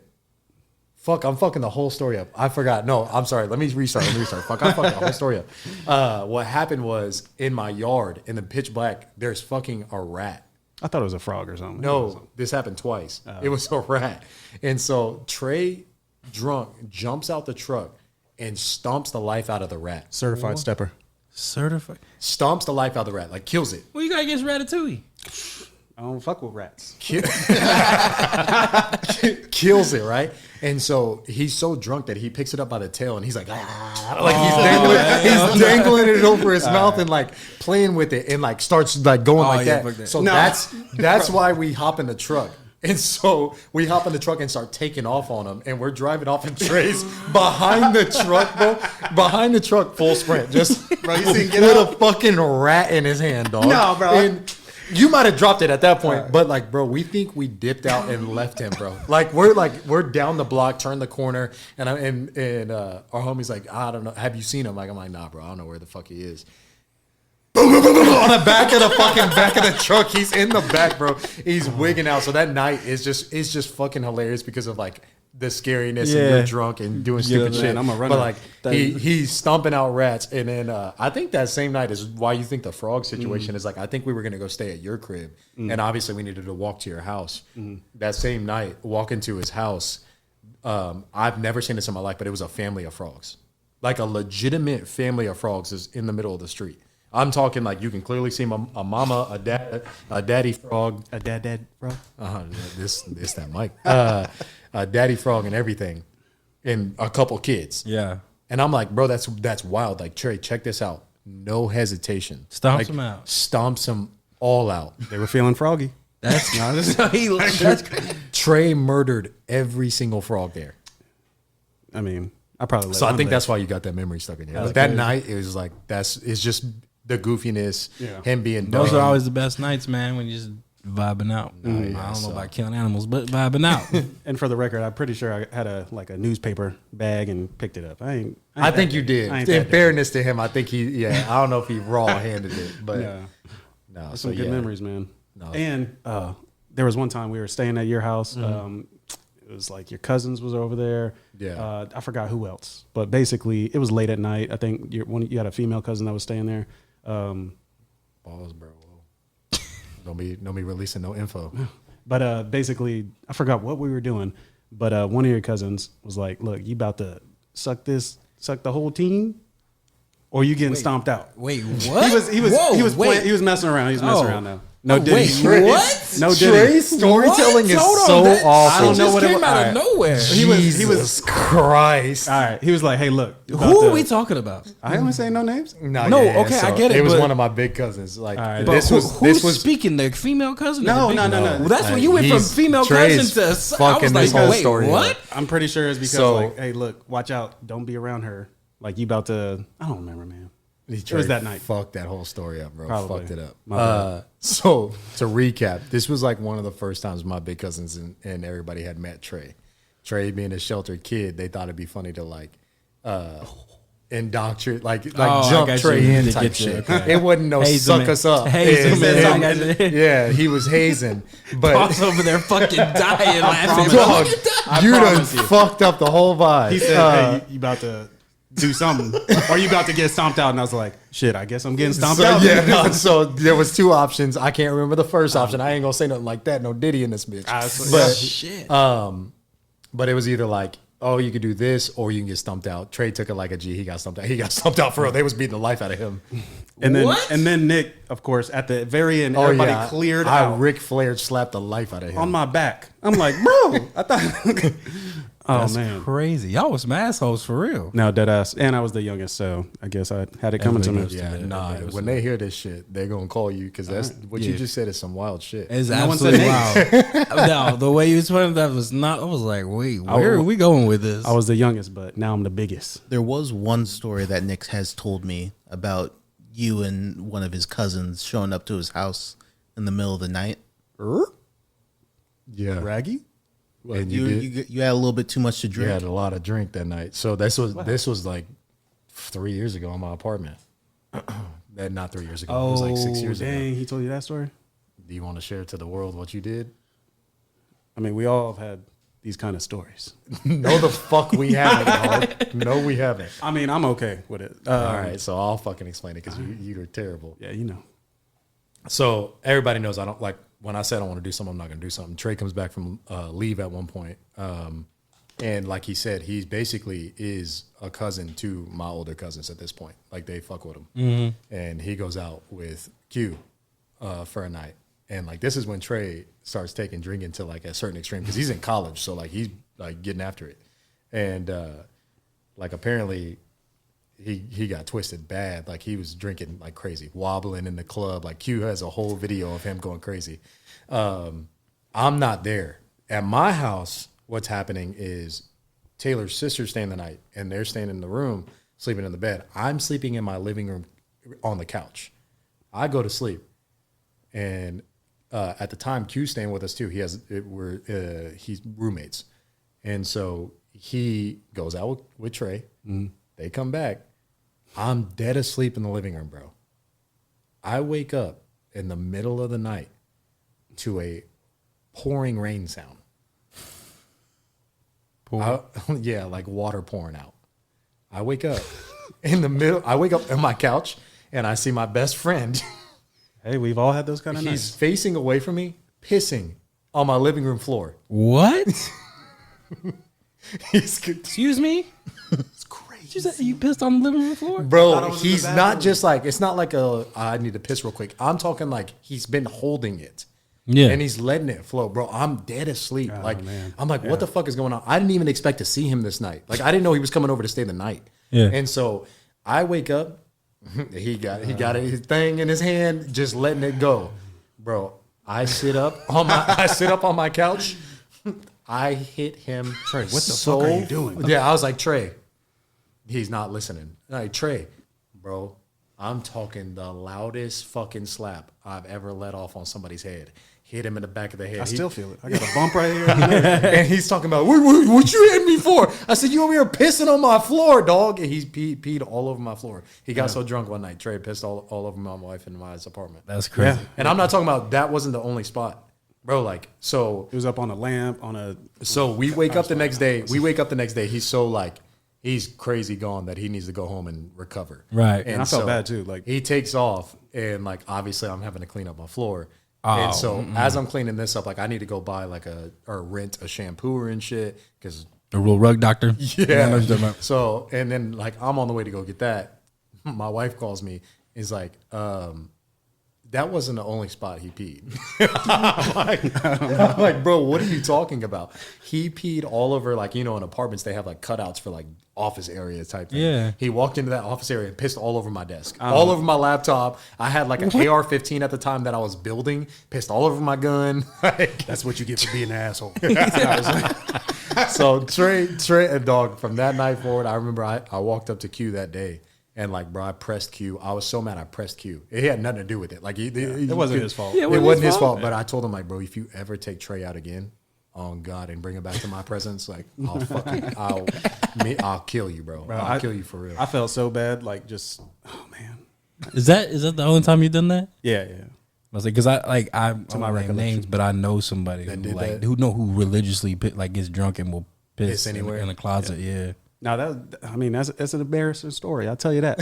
I'm fucking the whole story up. I forgot. No, I'm sorry. Let me restart. I'm fucking the whole story up. What happened was in my yard in the pitch black, there's fucking a rat. I thought it was a frog or something. No, this happened twice. It was a rat. And so Tre, drunk, jumps out the truck and stomps the life out of the rat. Certified stepper. Certified. Stomps the life out of the rat, like kills it. What you got against Ratatouille? I don't fuck with rats. Kills it, right? And so he's so drunk that he picks it up by the tail, and he's like, he's dangling it over his mouth and like playing with it, and like starts like going like that. So that's why we hop in the truck. And so we hop in the truck and start taking off on him, and we're driving off in Tre's behind the truck, bro. Behind the truck, full sprint, just bro, with a fucking rat in his hand, dog. No, bro. And you might have dropped it at that point, but like, bro, we think we dipped out and left him, bro. We're down the block, turn the corner, and our homie's like, I don't know, have you seen him? Like, I'm like, nah, bro, I don't know where the fuck he is. On the back of the truck, he's in the back, bro. He's wigging out. So that night is just fucking hilarious because of like the scariness and you're drunk and doing stupid shit. I'm a runner. But like he's stomping out rats, and then I think that same night is why you think the frog situation is like. I think we were gonna go stay at your crib, and obviously we needed to walk to your house. That same night, walk into his house. I've never seen this in my life, but it was a family of frogs, like a legitimate family of frogs is in the middle of the street. I'm talking like you can clearly see a mama, a daddy frog, a dad frog. This that mic. A daddy frog and everything, and a couple kids. Yeah. And I'm like, bro, that's wild. Like, Tre, check this out. No hesitation. Stomps them out. Stomps them all out. They were feeling froggy. That's not. Tre murdered every single frog there. I mean, I probably let So I one think live. that's why you got that memory stuck in your head. That's But that crazy. night, it was like it's just the goofiness, him being Those dumb. are always the best nights, man. When you just vibing out. I don't know about killing animals, but vibing out. And for the record, I'm pretty sure I had a newspaper bag and picked it up. I think you did. I ain't In that fairness to him, I think I don't know if he raw handed it, but Yeah. no. That's So some good memories, man. No. And there was one time we were staying at your house. It was like your cousins was over there. Yeah. I forgot who else, but basically it was late at night. I think you had a female cousin that was staying there. Balls, bro. Whoa. Don't be releasing no info. But basically, I forgot what we were doing. But one of your cousins was like, "Look, you about to suck the whole team, or you getting stomped out." Wait, what? He was messing around. He was messing around now. No wait, Diddy. what? No Diddy. Tre's storytelling is Hold on, so that- awful. I don't know what it came was. out All of right. nowhere. Jesus Christ. All right. He was like, "Hey, look, you Who about are to-" we talking about? I haven't saying no names. No, okay, I get it, It was but- one of my big cousins. Like right. this But was who's this was speaking? The female cousin? No, or the no, big- no, no. Well, that's when you went from He's- female Tre's cousin to. I was fucking like, this whole wait, story what? up. I'm pretty sure it's because So- like, hey, look, watch out, don't be around her. Like you about to. I don't remember, man. It was that night. Fucked that whole story up, bro. Probably. Fucked it up. My bad. So to recap, this was like one of the first times my big cousins and everybody had met Tre. Tre being a sheltered kid, they thought it'd be funny to like indoctrinate, like I jump got Tre you. in To type get you, shit. okay. It wasn't no Haze suck him us up. Haze him in. And- I got you. yeah, he was hazing, but Boss over there fucking dying laughing. dog, you done promise you. fucked up the whole vibe. He said, "Hey, you about to do something, or you about to get stomped out?" And I was like, "Shit, I guess I'm getting stomped So, out." yeah, no, so there was two options. I can't remember the first option. I ain't gonna say nothing like that. No Diddy in this bitch. But Shit. but it was either like, oh, you could do this, or you can get stumped out. Tre took it like a G. He got stumped out. He got stumped out for real. They was beating the life out of him. And then What? and then Nick, of course, at the very end, everybody cleared out Ric Flair slapped the life out of him. on my back. I'm like, bro, I thought. Oh That's man. crazy. Y'all was some assholes for real. No, dead ass. And I was the youngest, so I guess I had it coming to me. Yeah, nah. When they hear this shit, they're gonna call you because that's what you Yeah. just said is some wild shit. It's No one said absolutely wild. No, the way you explained that was not. I was like, wait, where are we going with this? I was the youngest, but now I'm the biggest. There was one story that Nick has told me about you and one of his cousins showing up to his house in the middle of the night. Yeah, Raggy? and You had a little bit too much to you drink. had a lot of drink that night. So this was like 3 years ago in my apartment. That not 3 years ago. It was like 6 years ago. Dang, he told you that story? Do you want to share to the world what you did? I mean, we all have had these kind of stories. No, the fuck we haven't. Dog. No, we haven't. I mean, I'm okay with it. All right, so I'll fucking explain it because you are terrible. Yeah, you know. So everybody knows I don't like when I said I want to do something, I'm not going to do something. Tre comes back from leave at one point. And like he said, he basically is a cousin to my older cousins at this point. Like they fuck with him. And he goes out with Q for a night. And like this is when Tre starts taking drinking to like a certain extreme because he's in college. So like he's like getting after it. And like apparently he got twisted bad. Like he was drinking like crazy, wobbling in the club. Like Q has a whole video of him going crazy. I'm not there. At my house, what's happening is Taylor's sister's staying the night and they're staying in the room, sleeping in the bed. I'm sleeping in my living room on the couch. I go to sleep. And at the time, Q's staying with us too. He's roommates. And so he goes out with Tre. They come back. I'm dead asleep in the living room, bro. I wake up in the middle of the night to a pouring rain sound. Yeah, like water pouring out. I wake up in the middle. I wake up on my couch and I see my best friend. Hey, we've all had those kind of He's nights. facing away from me, pissing on my living room floor. What? Excuse me? It's crazy. You pissed on the living room floor? Bro, he's not just like, it's not like I need to piss real quick. I'm talking like he's been holding it. Yeah. And he's letting it flow. Bro, I'm dead asleep. Man. I'm like, what the fuck is going on? I didn't even expect to see him this night. Like, I didn't know he was coming over to stay the night. Yeah. And so I wake up. He got his thing in his hand, just letting it go. Bro, I sit up on my couch. I hit him. Trey, what the fuck are you doing? Yeah, I was like, Trey, he's not listening. Like, Trey, bro, I'm talking the loudest fucking slap I've ever let off on somebody's head. Hit him in the back of the head. I still feel it. I got a bump right here. And he's talking about, what you hitting me for? I said, you over here pissing on my floor, dog. And he's peed all over my floor. He got so drunk one night, Trey pissed all over my wife in my apartment. That's crazy. Yeah. And I'm not talking about, that wasn't the only spot. Bro, like, so. It was up on a lamp, on a. So we wake up the next day. He's so like, he's crazy gone that he needs to go home and recover. Right. And I felt bad too. Like, he takes off and like, obviously I'm having to clean up my floor. And so as I'm cleaning this up, like I need to go buy like or rent a shampooer and shit. Cause A real rug doctor. yeah. So, and then like, I'm on the way to go get that. My wife calls me, is like, that wasn't the only spot he peed. I'm like, bro, what are you talking about? He peed all over, like, you know, in apartments, they have like cutouts for like office areas type thing. Yeah. He walked into that office area and pissed all over my desk, all over my laptop. I had like an AR-15 at the time that I was building, pissed all over my gun. Like, that's what you get for being an asshole. so Trey and dog, from that night forward, I remember I walked up to Q that day. And like, bro, I pressed Q. I was so mad I pressed Q. It had nothing to do with it. Like, it wasn't his fault. Yeah, it wasn't his fault. But I told him, like, bro, if you ever take Trey out again, on God, and bring him back to my presence, like, I'll kill you, bro. I'll kill you for real. I felt so bad, like, just, oh man. Is that the only time you've done that? Yeah. I was like, because I don't know names, but I know somebody who religiously gets drunk and will piss anywhere in the closet. Yeah. Now that's an embarrassing story. I'll tell you that.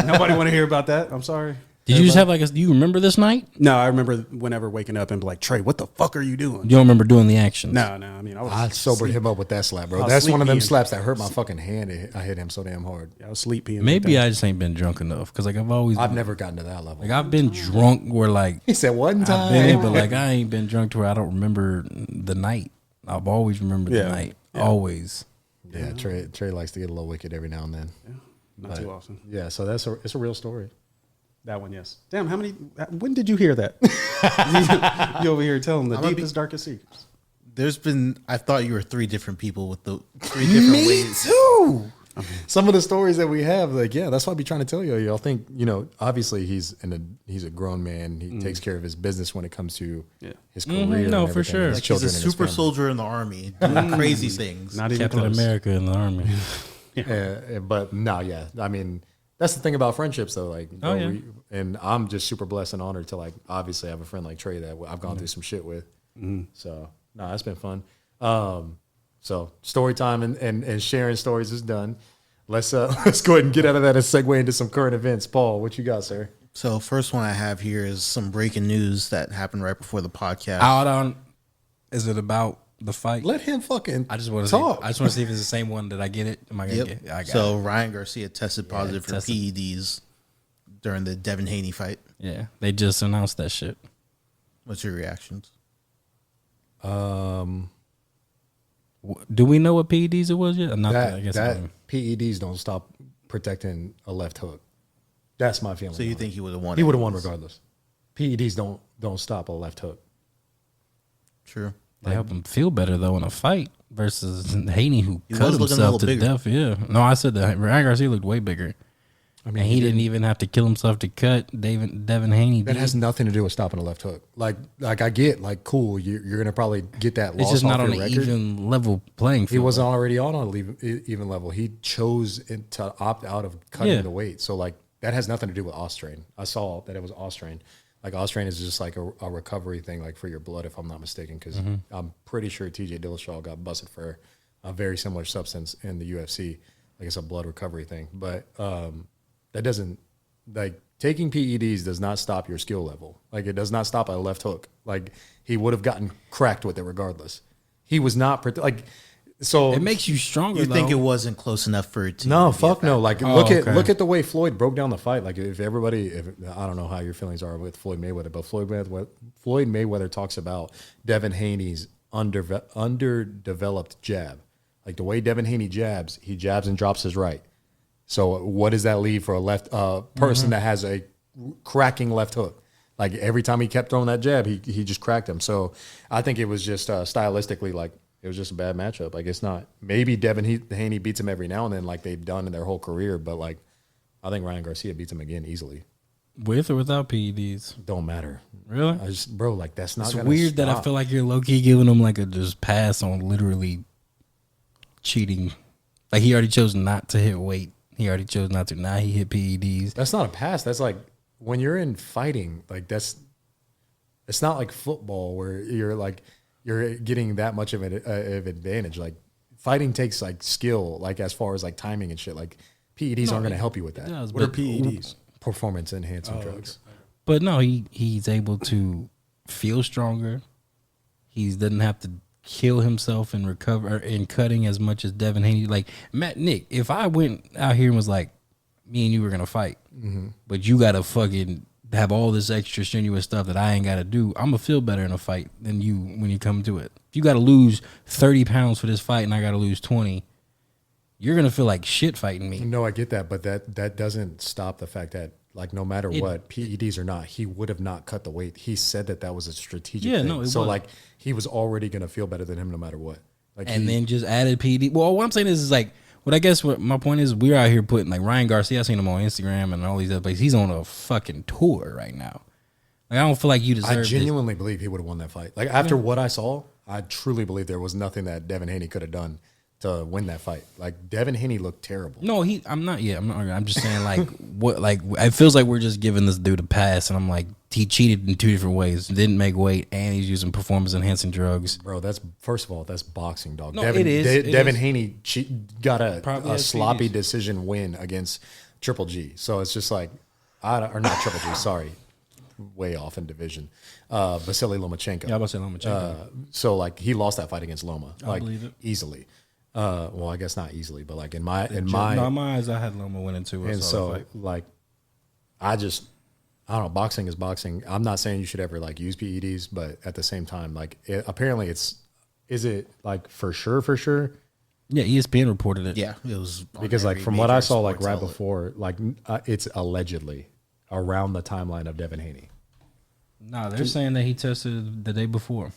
Nobody want to hear about that. I'm sorry. Did you just have do you remember this night? No, I remember whenever waking up and be like, Trey, what the fuck are you doing? You don't remember doing the actions? No. I mean, I sobered him up with that slap, bro. That's one of them slaps that hurt my fucking hand. I hit him so damn hard. I was sleeping. Maybe I just ain't been drunk enough because I've never gotten to that level. Like I've been drunk where like he said one time, but like I ain't been drunk to where I don't remember the night. I've always remembered the night. Yeah. Always. Yeah, Trey likes to get a little wicked every now and then. Yeah, not too often. Yeah, so it's a real story. That one, yes. Damn, when did you hear that? you over here telling the deepest, darkest secrets. I thought you were three different people with the three different ways. Me too. Some of the stories that we have, like, yeah, that's what I be trying to tell you. Y'all think, obviously he's a grown man. He takes care of his business when it comes to his career. No, for sure. Like he's a super soldier in the army doing crazy things. Not even Captain America in the army. But no, yeah. I mean, that's the thing about friendships, though. Like, and I'm just super blessed and honored to, like, obviously have a friend like Trey that I've gone through some shit with. So, no, that's been fun. So story time and sharing stories is done. Let's go ahead and get out of that and segue into some current events. Paul, what you got, sir? So first one I have here is some breaking news that happened right before the podcast. Hold on. Is it about the fight? Let him fucking I just want to talk. I just want to see if it's the same one. Did I get it? Am I gonna get it? I got it. Ryan Garcia tested positive for PEDs during the Devin Haney fight. Yeah, they just announced that shit. What's your reactions? Do we know what PEDs it was yet? Not that PEDs don't stop protecting a left hook. That's my feeling. So you think he would have won? He would have won regardless. PEDs don't stop a left hook. True. They help him feel better though in a fight versus Haney who cut himself to death. Yeah. No, I said that Ryan Garcia looked way bigger. I mean, and he didn't even have to kill himself to cut Devin Haney. That has nothing to do with stopping a left hook. Like I get, like, cool, you're gonna probably get that loss. It's just off not on your an record. even level playing field. He wasn't already on an even level. He chose to opt out of cutting the weight. So like that has nothing to do with Austrain. I saw that it was Austrain. Like Austrain is just like a recovery thing, like for your blood, if I'm not mistaken. Because I'm pretty sure TJ Dillashaw got busted for a very similar substance in the UFC. Like it's a blood recovery thing, but that doesn't. Like taking PEDs does not stop your skill level. Like it does not stop a left hook. Like he would have gotten cracked with it regardless. He was not like so. It makes you stronger. You think it wasn't close enough for it to? No, fuck no. Like look at the way Floyd broke down the fight. Like if I don't know how your feelings are with Floyd Mayweather, but Floyd Mayweather talks about Devin Haney's underdeveloped jab. Like the way Devin Haney jabs, he jabs and drops his right. So what does that leave for a left person that has a cracking left hook? Like every time he kept throwing that jab, he just cracked him. So I think it was just stylistically like it was just a bad matchup. Like it's not. Maybe Devin Haney beats him every now and then, like they've done in their whole career. But like I think Ryan Garcia beats him again easily. With or without PEDs? Don't matter. Really? Bro, like that's not. It's weird that I feel like you're low key giving him like a just pass on literally cheating. Like he already chose not to hit weight. He already chose not to. Now he hit PEDs. That's not a pass. That's like when you're in fighting. Like it's not like football where you're getting that much of an advantage. Like fighting takes like skill. Like as far as like timing and shit. Like PEDs aren't going to help you with that. What are PEDs? Performance enhancing drugs. But no, he's able to feel stronger. He doesn't have to kill himself and recover in cutting as much as Devin Haney. Like Nick, if I went out here and was like, me and you were gonna fight, but you gotta fucking have all this extra strenuous stuff that I ain't gotta do, I'm gonna feel better in a fight than you when you come to it. If you gotta lose 30 pounds for this fight and I gotta lose 20, you're gonna feel like shit fighting me. No, I get that, but that doesn't stop the fact that like no matter what, PEDs or not, he would have not cut the weight. He said that was a strategic thing. No, so was. like he was already gonna feel better than him no matter what. Like then just added PED. Well, what I'm saying is like what I guess what my point is, we're out here putting like Ryan Garcia. I seen him on Instagram and all these other places. He's on a fucking tour right now. Like I don't feel like you deserve. I genuinely believe he would have won that fight. Like after what I saw, I truly believe there was nothing that Devin Haney could have done to win that fight. Like Devin Haney looked terrible. No, I'm not arguing. I'm just saying like what like it feels like we're just giving this dude a pass and I'm like he cheated in 2 different ways. Didn't make weight and he's using performance enhancing drugs. Bro, that's first of all, that's boxing, dog. No, it is. Devin Haney got a sloppy PEDs. decision win against Triple G. So it's just like or not Triple G, sorry. Way off in division. Vasily Lomachenko. Yeah, I was about to say Lomachenko. So like he lost that fight against Loma. I Like believe it. easily. Well, I guess not easily, but like in my eyes, I had Loma winning too. And so like I don't know, boxing is boxing. I'm not saying you should ever like use PEDs, but at the same time, like apparently is it like for sure? Yeah, ESPN reported it. Yeah, it was Because like from what I saw like right before, like it's allegedly around the timeline of Devin Haney. No, they're saying that he tested the day before.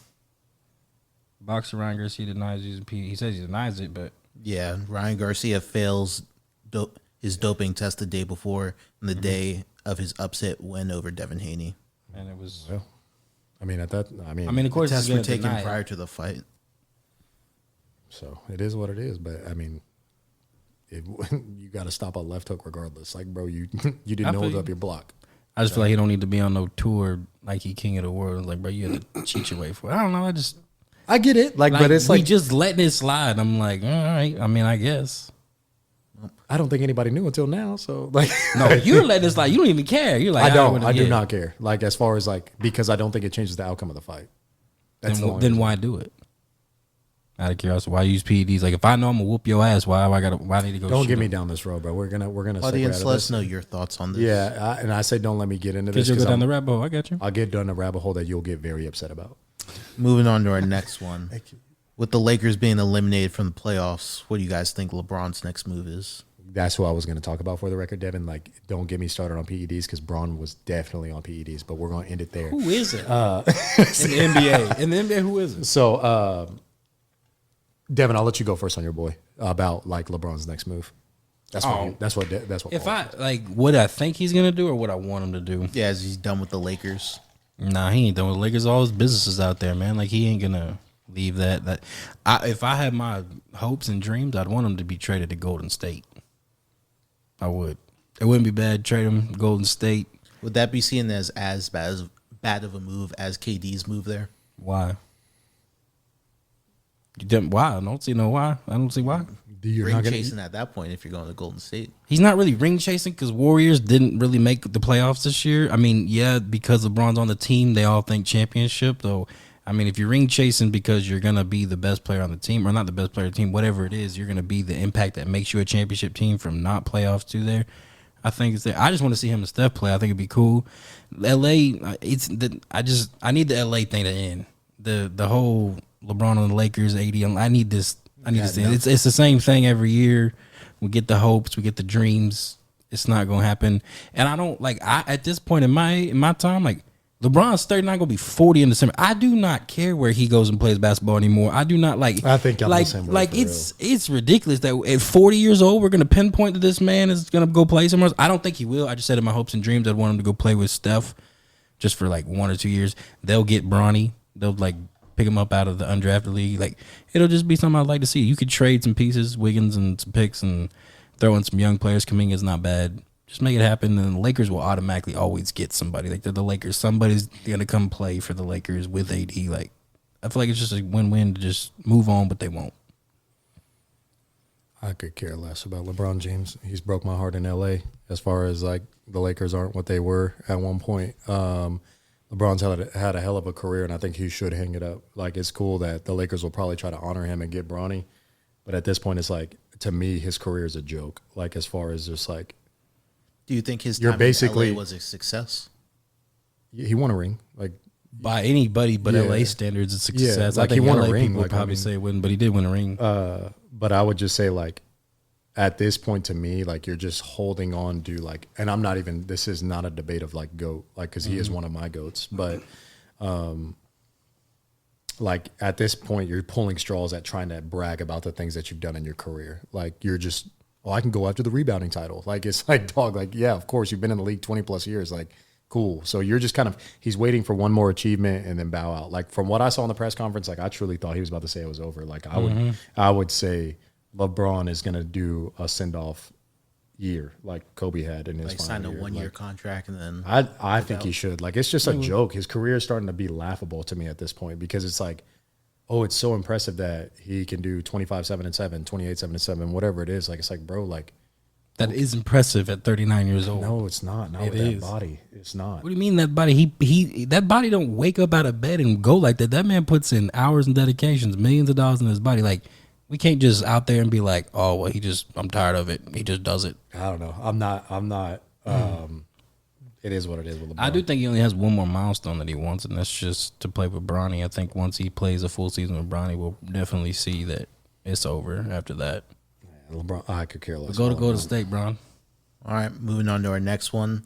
Boxer Ryan Garcia denies using PED. He says he denies it, but yeah, Ryan Garcia fails his doping test the day before and the day of his upset win over Devin Haney. And it was. Well, I mean, of The course, tests he's were taken deny it. prior to the fight. So it is what it is. But I mean, you got to stop a left hook regardless. Like, bro, you didn't hold up your block. I just feel like he don't need to be on no tour like he king of the world. Like, bro, you have to cheat your way for it. I don't know. I get it. Like but it's we like just letting it slide. I'm like, all right. I mean, I guess. I don't think anybody knew until now. So like, No, you're letting it slide. You don't even care. You're like, I do not care. Like as far as like because I don't think it changes the outcome of the fight. That's Then why do it? Out of curiosity, why use PEDs? Like, if I know I'm gonna whoop your ass, why I need to go? Don't get me down this road, bro. We're gonna. Audience, let us know your thoughts on this. Yeah, and I say don't let me get into this Because you'll go down the rabbit hole. I got you. I'll get down the rabbit hole that you'll get very upset about. Moving on to our next one. Thank you. With the Lakers being eliminated from the playoffs, what do you guys think LeBron's next move is? That's who I was going to talk about for the record, Devin. Like, don't get me started on PEDs because Braun was definitely on PEDs, but we're going to end it there. Who is it? In the NBA. In the NBA, who is it? So, Devin, I'll let you go first on your boy about like LeBron's next move. That's what. If I like what I think he's gonna do or what I want him to do. Yeah, as he's done with the Lakers. Nah, he ain't done with the Lakers. All his businesses out there, man. Like he ain't gonna leave that. If I had my hopes and dreams, I'd want him to be traded to Golden State. I would. It wouldn't be bad to trade him Golden State. Would that be seen as bad of a move as KD's move there? Why? You didn't? Why? I don't see no why. I don't see why. Ring chasing at that point if you're going to Golden State. He's not really ring chasing because Warriors didn't really make the playoffs this year. I mean, yeah, because LeBron's on the team, they all think championship. Though, I mean, if you're ring chasing because you're gonna be the best player on the team, or not the best player on the team, whatever it is, you're gonna be the impact that makes you a championship team from not playoffs to there. I think it's there. I just want to see him and Steph play. I think it'd be cool. LA, I need the LA thing to end. The whole LeBron on the Lakers, AD. I need this. It's the same thing every year. We get the hopes, we get the dreams. It's not gonna happen. And I don't like. At this point in my time, like LeBron's 39, gonna be 40 in December. I do not care where he goes and plays basketball anymore. I do not like. I think I'm like the same way, like for it's ridiculous that at 40 years old we're gonna pinpoint that this man is gonna go play somewhere else. I don't think he will. I just said in my hopes and dreams I'd want him to go play with Steph, just for like 1 or 2 years. They'll get Bronny. They'll like pick him up out of the undrafted league. Like it'll just be something I'd like to see. You could trade some pieces, Wiggins and some picks, and throw in some young players. Kuminga's not bad. Just make it happen, and the Lakers will automatically always get somebody. Like they're the Lakers. Somebody's gonna come play for the Lakers with AD. Like I feel like it's just a win-win to just move on, but they won't. I could care less about LeBron James. He's broke my heart in LA as far as like the Lakers aren't what they were at one point. LeBron's had a hell of a career, and I think he should hang it up. Like it's cool that the Lakers will probably try to honor him and get Bronny, but at this point, it's like to me his career is a joke. Like as far as just like. Do you think his You're time basically- in LA was a success? He won a ring. Like By anybody but Yeah. LA standards, it's success. Yeah, like I think he won a LA ring, people would like, I probably mean- say it wouldn't, but he did win a ring. but I would just say like at this point to me, like you're just holding on to like, and I'm not even. This is not a debate of like goat, like because he is one of my goats, but. Like at this point, you're pulling straws at trying to brag about the things that you've done in your career. Like you're just, I can go after the rebounding title. Like it's like, dog, like, yeah, of course, you've been in the league 20 plus years. Like, cool. So you're just kind of, he's waiting for one more achievement and then bow out. Like from what I saw in the press conference, like I truly thought he was about to say it was over. Like I would say LeBron is going to do a send off year like Kobe had in his Like final sign a year. 1 year Like, contract and then I think he should. Like it's just a joke. His career is starting to be laughable to me at this point because it's like, oh, it's so impressive that he can do 25-7-7, 28-7-7, whatever it is. Like it's like, bro, like That is impressive at 39 years old. no, it's not. Not It with that is. body. It's not. What do you mean that body? He that body don't wake up out of bed and go like that. That man puts in hours and dedications, millions of dollars in his body. Like we can't just out there and be like, oh well, I'm tired of it. He just does it. I don't know. I'm not. It is what it is with LeBron. I do think he only has one more milestone that he wants, and that's just to play with Bronny. I think once he plays a full season with Bronny, we'll definitely see that it's over after that. LeBron. I could care less. Go to about Golden LeBron. State, Bron. All right, moving on to our next one.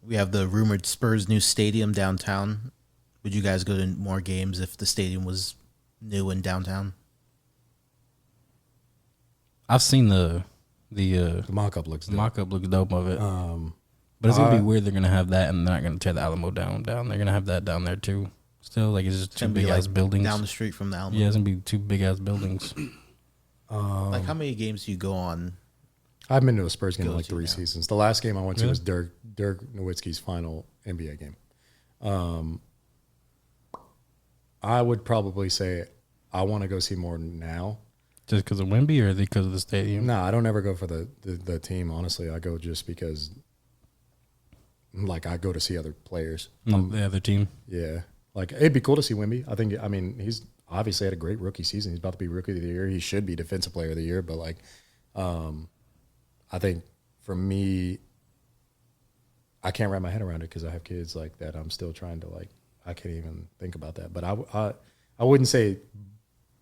We have the rumored Spurs new stadium downtown. Would you guys go to more games if the stadium was new in downtown? I've seen the The mock-up looks. dope. mock-up looks dope of it. But it's gonna be weird. They're gonna have that, and they're not gonna tear the Alamo down. They're gonna have that down there too. Still, like it's just two Gonna be big ass buildings. down the street from the Alamo. Yeah, it's gonna be two big ass buildings. Like how many games do you go on? I've been to a Spurs game in Go like to 3 now. seasons. The last game I went to Really? was Dirk Nowitzki's final NBA game. I would probably say I want to go see more now. Just because of Wemby, or because of the stadium? No, I don't ever go for the team. Honestly, I go just because, like, I go to see other players. No, the other team. Yeah, like it'd be cool to see Wemby. I mean, he's obviously had a great rookie season. He's about to be rookie of the year. He should be defensive player of the year. But like, I think for me, I can't wrap my head around it because I have kids like that. I'm still trying to like. I can't even think about that. But I wouldn't say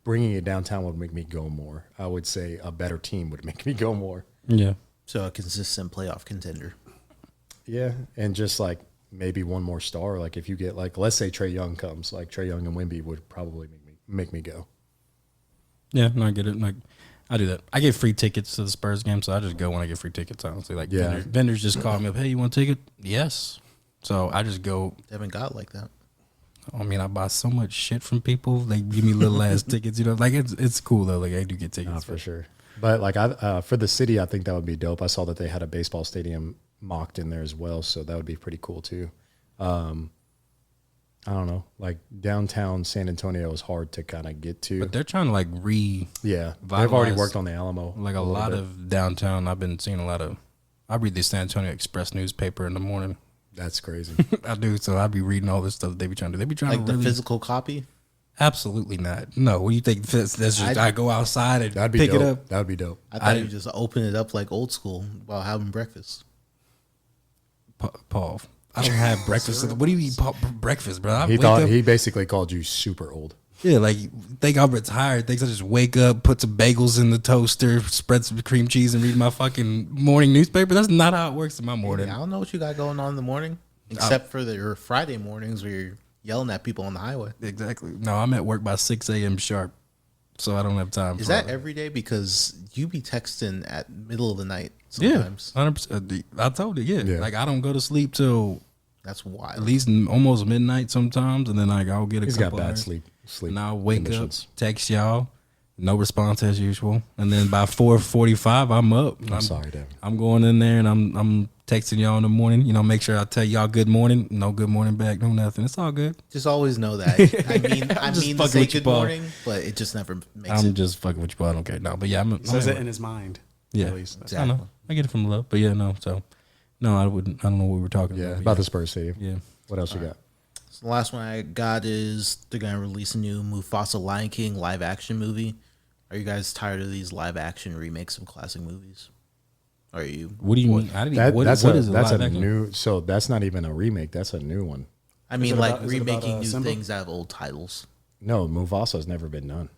bringing it downtown would make me go more. I would say a better team would make me go more. Yeah. So a consistent playoff contender. Yeah, and just like maybe one more star. Like if you get like, let's say Trae Young comes, like Trae Young and Wemby would probably make me go. Yeah, no, I get it. Like, I do that. I get free tickets to the Spurs game, so I just go when I get free tickets, honestly. Like, Yeah. vendors just call me up, hey, you want a ticket? Yes. So I just go. They haven't got like that. I mean, I buy so much shit from people. They give me little ass tickets, you know. Like, it's cool, though. Like, I do get tickets. Not for sure. But like for the city, I think that would be dope. I saw that they had a baseball stadium mocked in there as well, so that would be pretty cool too. I don't know, like downtown San Antonio is hard to kind of get to. But they're trying to, like, Yeah, they've already vitalize, worked on the Alamo. like, a lot bit. of downtown. I've been seeing a lot of. I read the San Antonio Express newspaper in the morning. That's crazy. I do, so I'd be reading all this stuff they be trying to do. They be trying Like to the really, physical copy. absolutely not. No, what do you think? That's just I go outside and That'd be pick dope. it up. That would be dope. I thought you just open it up like old school while having breakfast. Paul, I don't have breakfast. What do you eat breakfast, bro? I He wake thought up, he basically called you super old. yeah, like think I'm retired. Thinks I just wake up, put some bagels in the toaster, spread some cream cheese, and read my fucking morning newspaper. That's not how it works in my morning. I don't know what you got going on in the morning. Except for your Friday mornings where you're yelling at people on the highway. Exactly. No, I'm at work by 6 a.m. sharp, so I don't have time. Is that every day? Because you be texting at middle of the night sometimes. Yeah, 100%. I told you, yeah. Like I don't go to sleep till that's wild. At least almost midnight sometimes, and then I'll get a He's couple got bad hours. sleep, and I'll wake conditions. up, text y'all, no response as usual, and then by 4:45 I'm up. I'm sorry, Devin. I'm going in there and I'm texting y'all in the morning. You know, make sure I tell y'all good morning. No good morning back, no nothing. It's all good. Just always know that. I mean to say good morning, but it just never makes it. I'm just fucking with you, but I don't care. No, but yeah, He says it in his mind. Yeah, at least. Exactly. I know. I get it from love, but yeah, no. So no, I wouldn't. I don't know what we were talking about. About the Spurs stadium. Yeah. What else you got? So the last one I got is they're gonna release a new Mufasa Lion King live action movie. Are you guys tired of these live action remakes of classic movies? Are you? What do you mean? I didn't. What That's is a live action? new. So that's not even a remake. That's a new one. I mean, it like about- is it about, remaking new Simba? things out of old titles. No, Mufasa's never been done.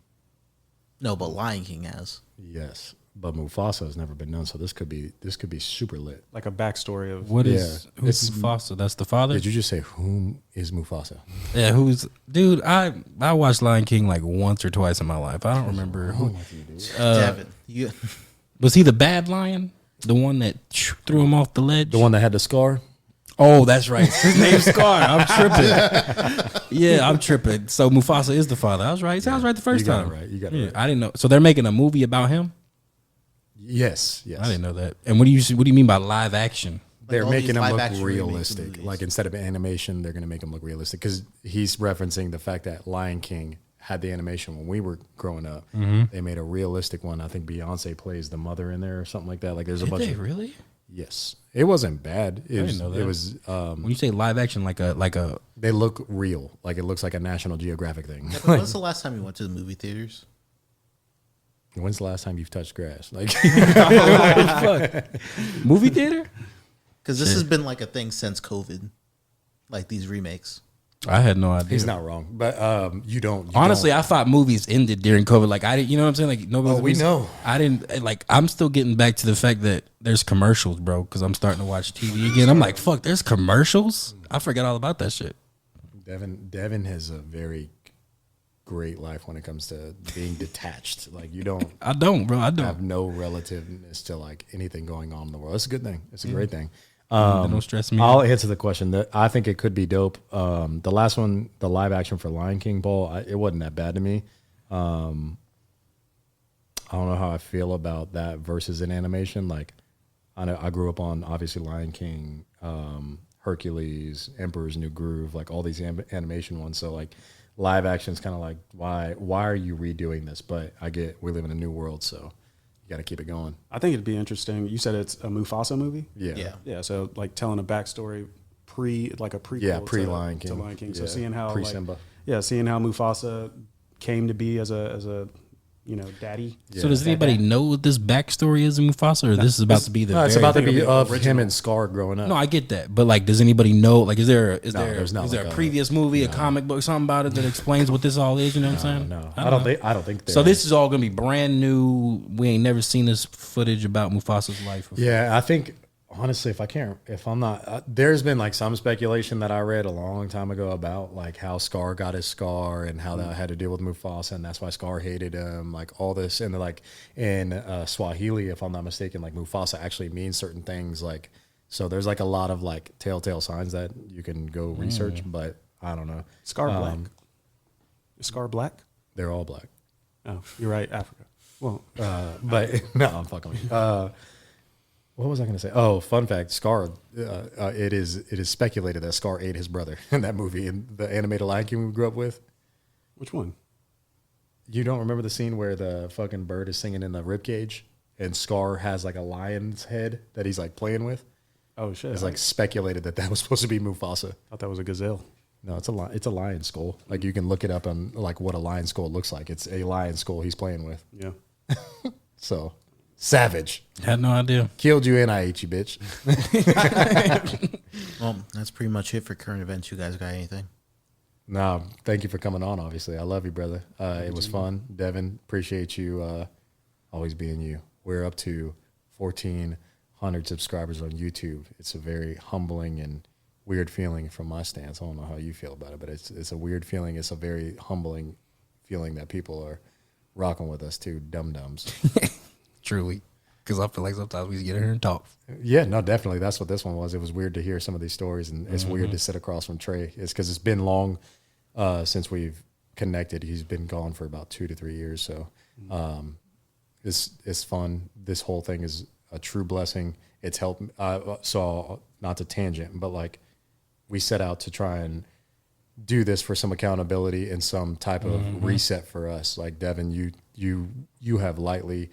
No, but Lion King has. Yes, but Mufasa has never been done. So this could be super lit. Like a backstory of What is who's It's- Mufasa? That's the father. Did you just say whom is Mufasa? Yeah, who's dude? I watched Lion King like once or twice in my life. I don't remember who. Devin, you. Was he the bad lion? The one that threw him off the ledge? The one that had the scar? Oh, that's right. His name's Scar. I'm tripping. Yeah, I'm tripping. So Mufasa is the father. I was right. Sounds right the first You got time. it right. You got it right. I didn't know. So they're making a movie about him? Yes, yes. I didn't know that. And what do you mean by live action? They're all making these him look live-action remakes of realistic. movies. Like instead of animation, they're going to make him look realistic because he's referencing the fact that Lion King had the animation when we were growing up. They made a realistic one. I think Beyonce plays the mother in there or something like that. Like there's a Did bunch they of really? yes. It wasn't bad. It was, didn't know that. It was. When you say live action, like a They look real. Like it looks like a National Geographic thing. Yeah, but when's the last time you went to the movie theaters? When's the last time you've touched grass? Like movie theater? Because this has been like a thing since COVID, like these remakes. I had no idea. he's not wrong, but you don't. Honestly, I thought movies ended during COVID. Like I didn't, you know what I'm saying? Like nobody. we know. I didn't. Like I'm still getting back to the fact that there's commercials, bro. Because I'm starting to watch TV again. I'm like, fuck, there's commercials. I forgot all about that shit. Devin has a very great life when it comes to being detached. Like you don't. I don't, bro. I have don't. no relativeness to like anything going on in the world. It's a good thing. It's a great thing. Don't stress me. I'll answer the question. That I think it could be dope. The last one, the live action for Lion King, Paul, it wasn't that bad to me. I don't know how I feel about that versus an animation. Like, I grew up on obviously Lion King, Hercules, Emperor's New Groove, like all these animation ones. So like, live action is kind of like why are you redoing this? But I get we live in a new world, so. You got to keep it going. I think it'd be interesting. You said it's a Mufasa movie? Yeah. Yeah, so like telling a backstory like a prequel pre-Lion King. to Lion King. So Yeah, seeing how pre-Simba. seeing how Mufasa came to be as a daddy. So does anybody know what this backstory is in Mufasa, or this is about to be the? No, it's very- about to be it'll be of original. him and Scar growing up. No, I get that, but like, does anybody know? Like, is there there's not a like previous movie, a comic book, something about it that explains what this all is? You know what I'm saying? No, I don't think. So there this is all gonna be brand new. We ain't never seen this footage about Mufasa's life before. Yeah, I think honestly, if I'm not, there's been like some speculation that I read a long time ago about like how Scar got his scar and how that had to deal with Mufasa, and that's why Scar hated him. Like all this, and like in Swahili, if I'm not mistaken, like Mufasa actually means certain things. Like so, there's like a lot of like telltale signs that you can go research, but I don't know. Scar black. Is Scar black? They're all black. Oh, you're right, Africa. Well, But no, I'm fucking with you. What was I going to say? Oh, fun fact: Scar. It is speculated that Scar ate his brother in that movie, in the animated Lion King we grew up with. which one? You don't remember the scene where the fucking bird is singing in the ribcage, and Scar has like a lion's head that he's like playing with. Oh shit! It's like speculated that was supposed to be Mufasa. thought that was a gazelle. No, it's a lion skull. Like you can look it up on like what a lion skull looks like. It's a lion skull he's playing with. Yeah. So savage. Had no idea. Killed you and I ate you, bitch. Well, that's pretty much it for current events. You guys got anything? No, thank you for coming on. Obviously, I love you, brother. It was fun, Devin. Appreciate you always being you. We're up to 1,400 subscribers on YouTube. It's a very humbling and weird feeling from my stance. I don't know how you feel about it, but it's a weird feeling. It's a very humbling feeling that people are rocking with us too, dum-dums. Truly. Because I feel like sometimes we get in here and talk. Yeah, no, definitely. That's what this one was. It was weird to hear some of these stories, and it's weird to sit across from Tre. It's because it's been long since we've connected. He's been gone for about 2 to 3 years, so it's fun. This whole thing is a true blessing. It's helped. So not to tangent, but like we set out to try and do this for some accountability and some type of reset for us. Like Devon, you have lightly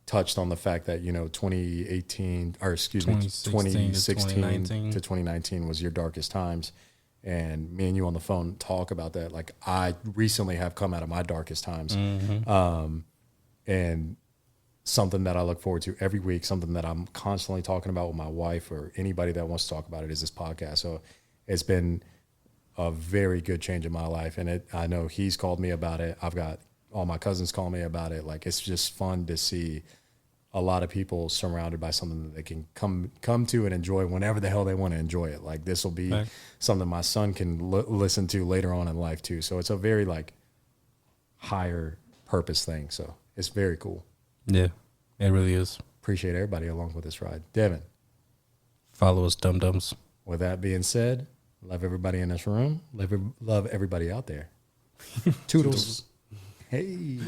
touched on the fact that 2016 to 2019 was your darkest times, and me and you on the phone talk about that. Like I recently have come out of my darkest times, and something that I look forward to every week, something that I'm constantly talking about with my wife or anybody that wants to talk about it, is this podcast. So it's been a very good change in my life, and I know he's called me about it. I've got all my cousins call me about it. Like it's just fun to see a lot of people surrounded by something that they can come to and enjoy whenever the hell they want to enjoy it. Like this will be something my son can listen to later on in life too. So it's a very like higher purpose thing. So it's very cool. Yeah, it really is. Appreciate everybody along with this ride. Devon. Follow us, dum-dums. With that being said, love everybody in this room. Love everybody out there. Toodles. Hey.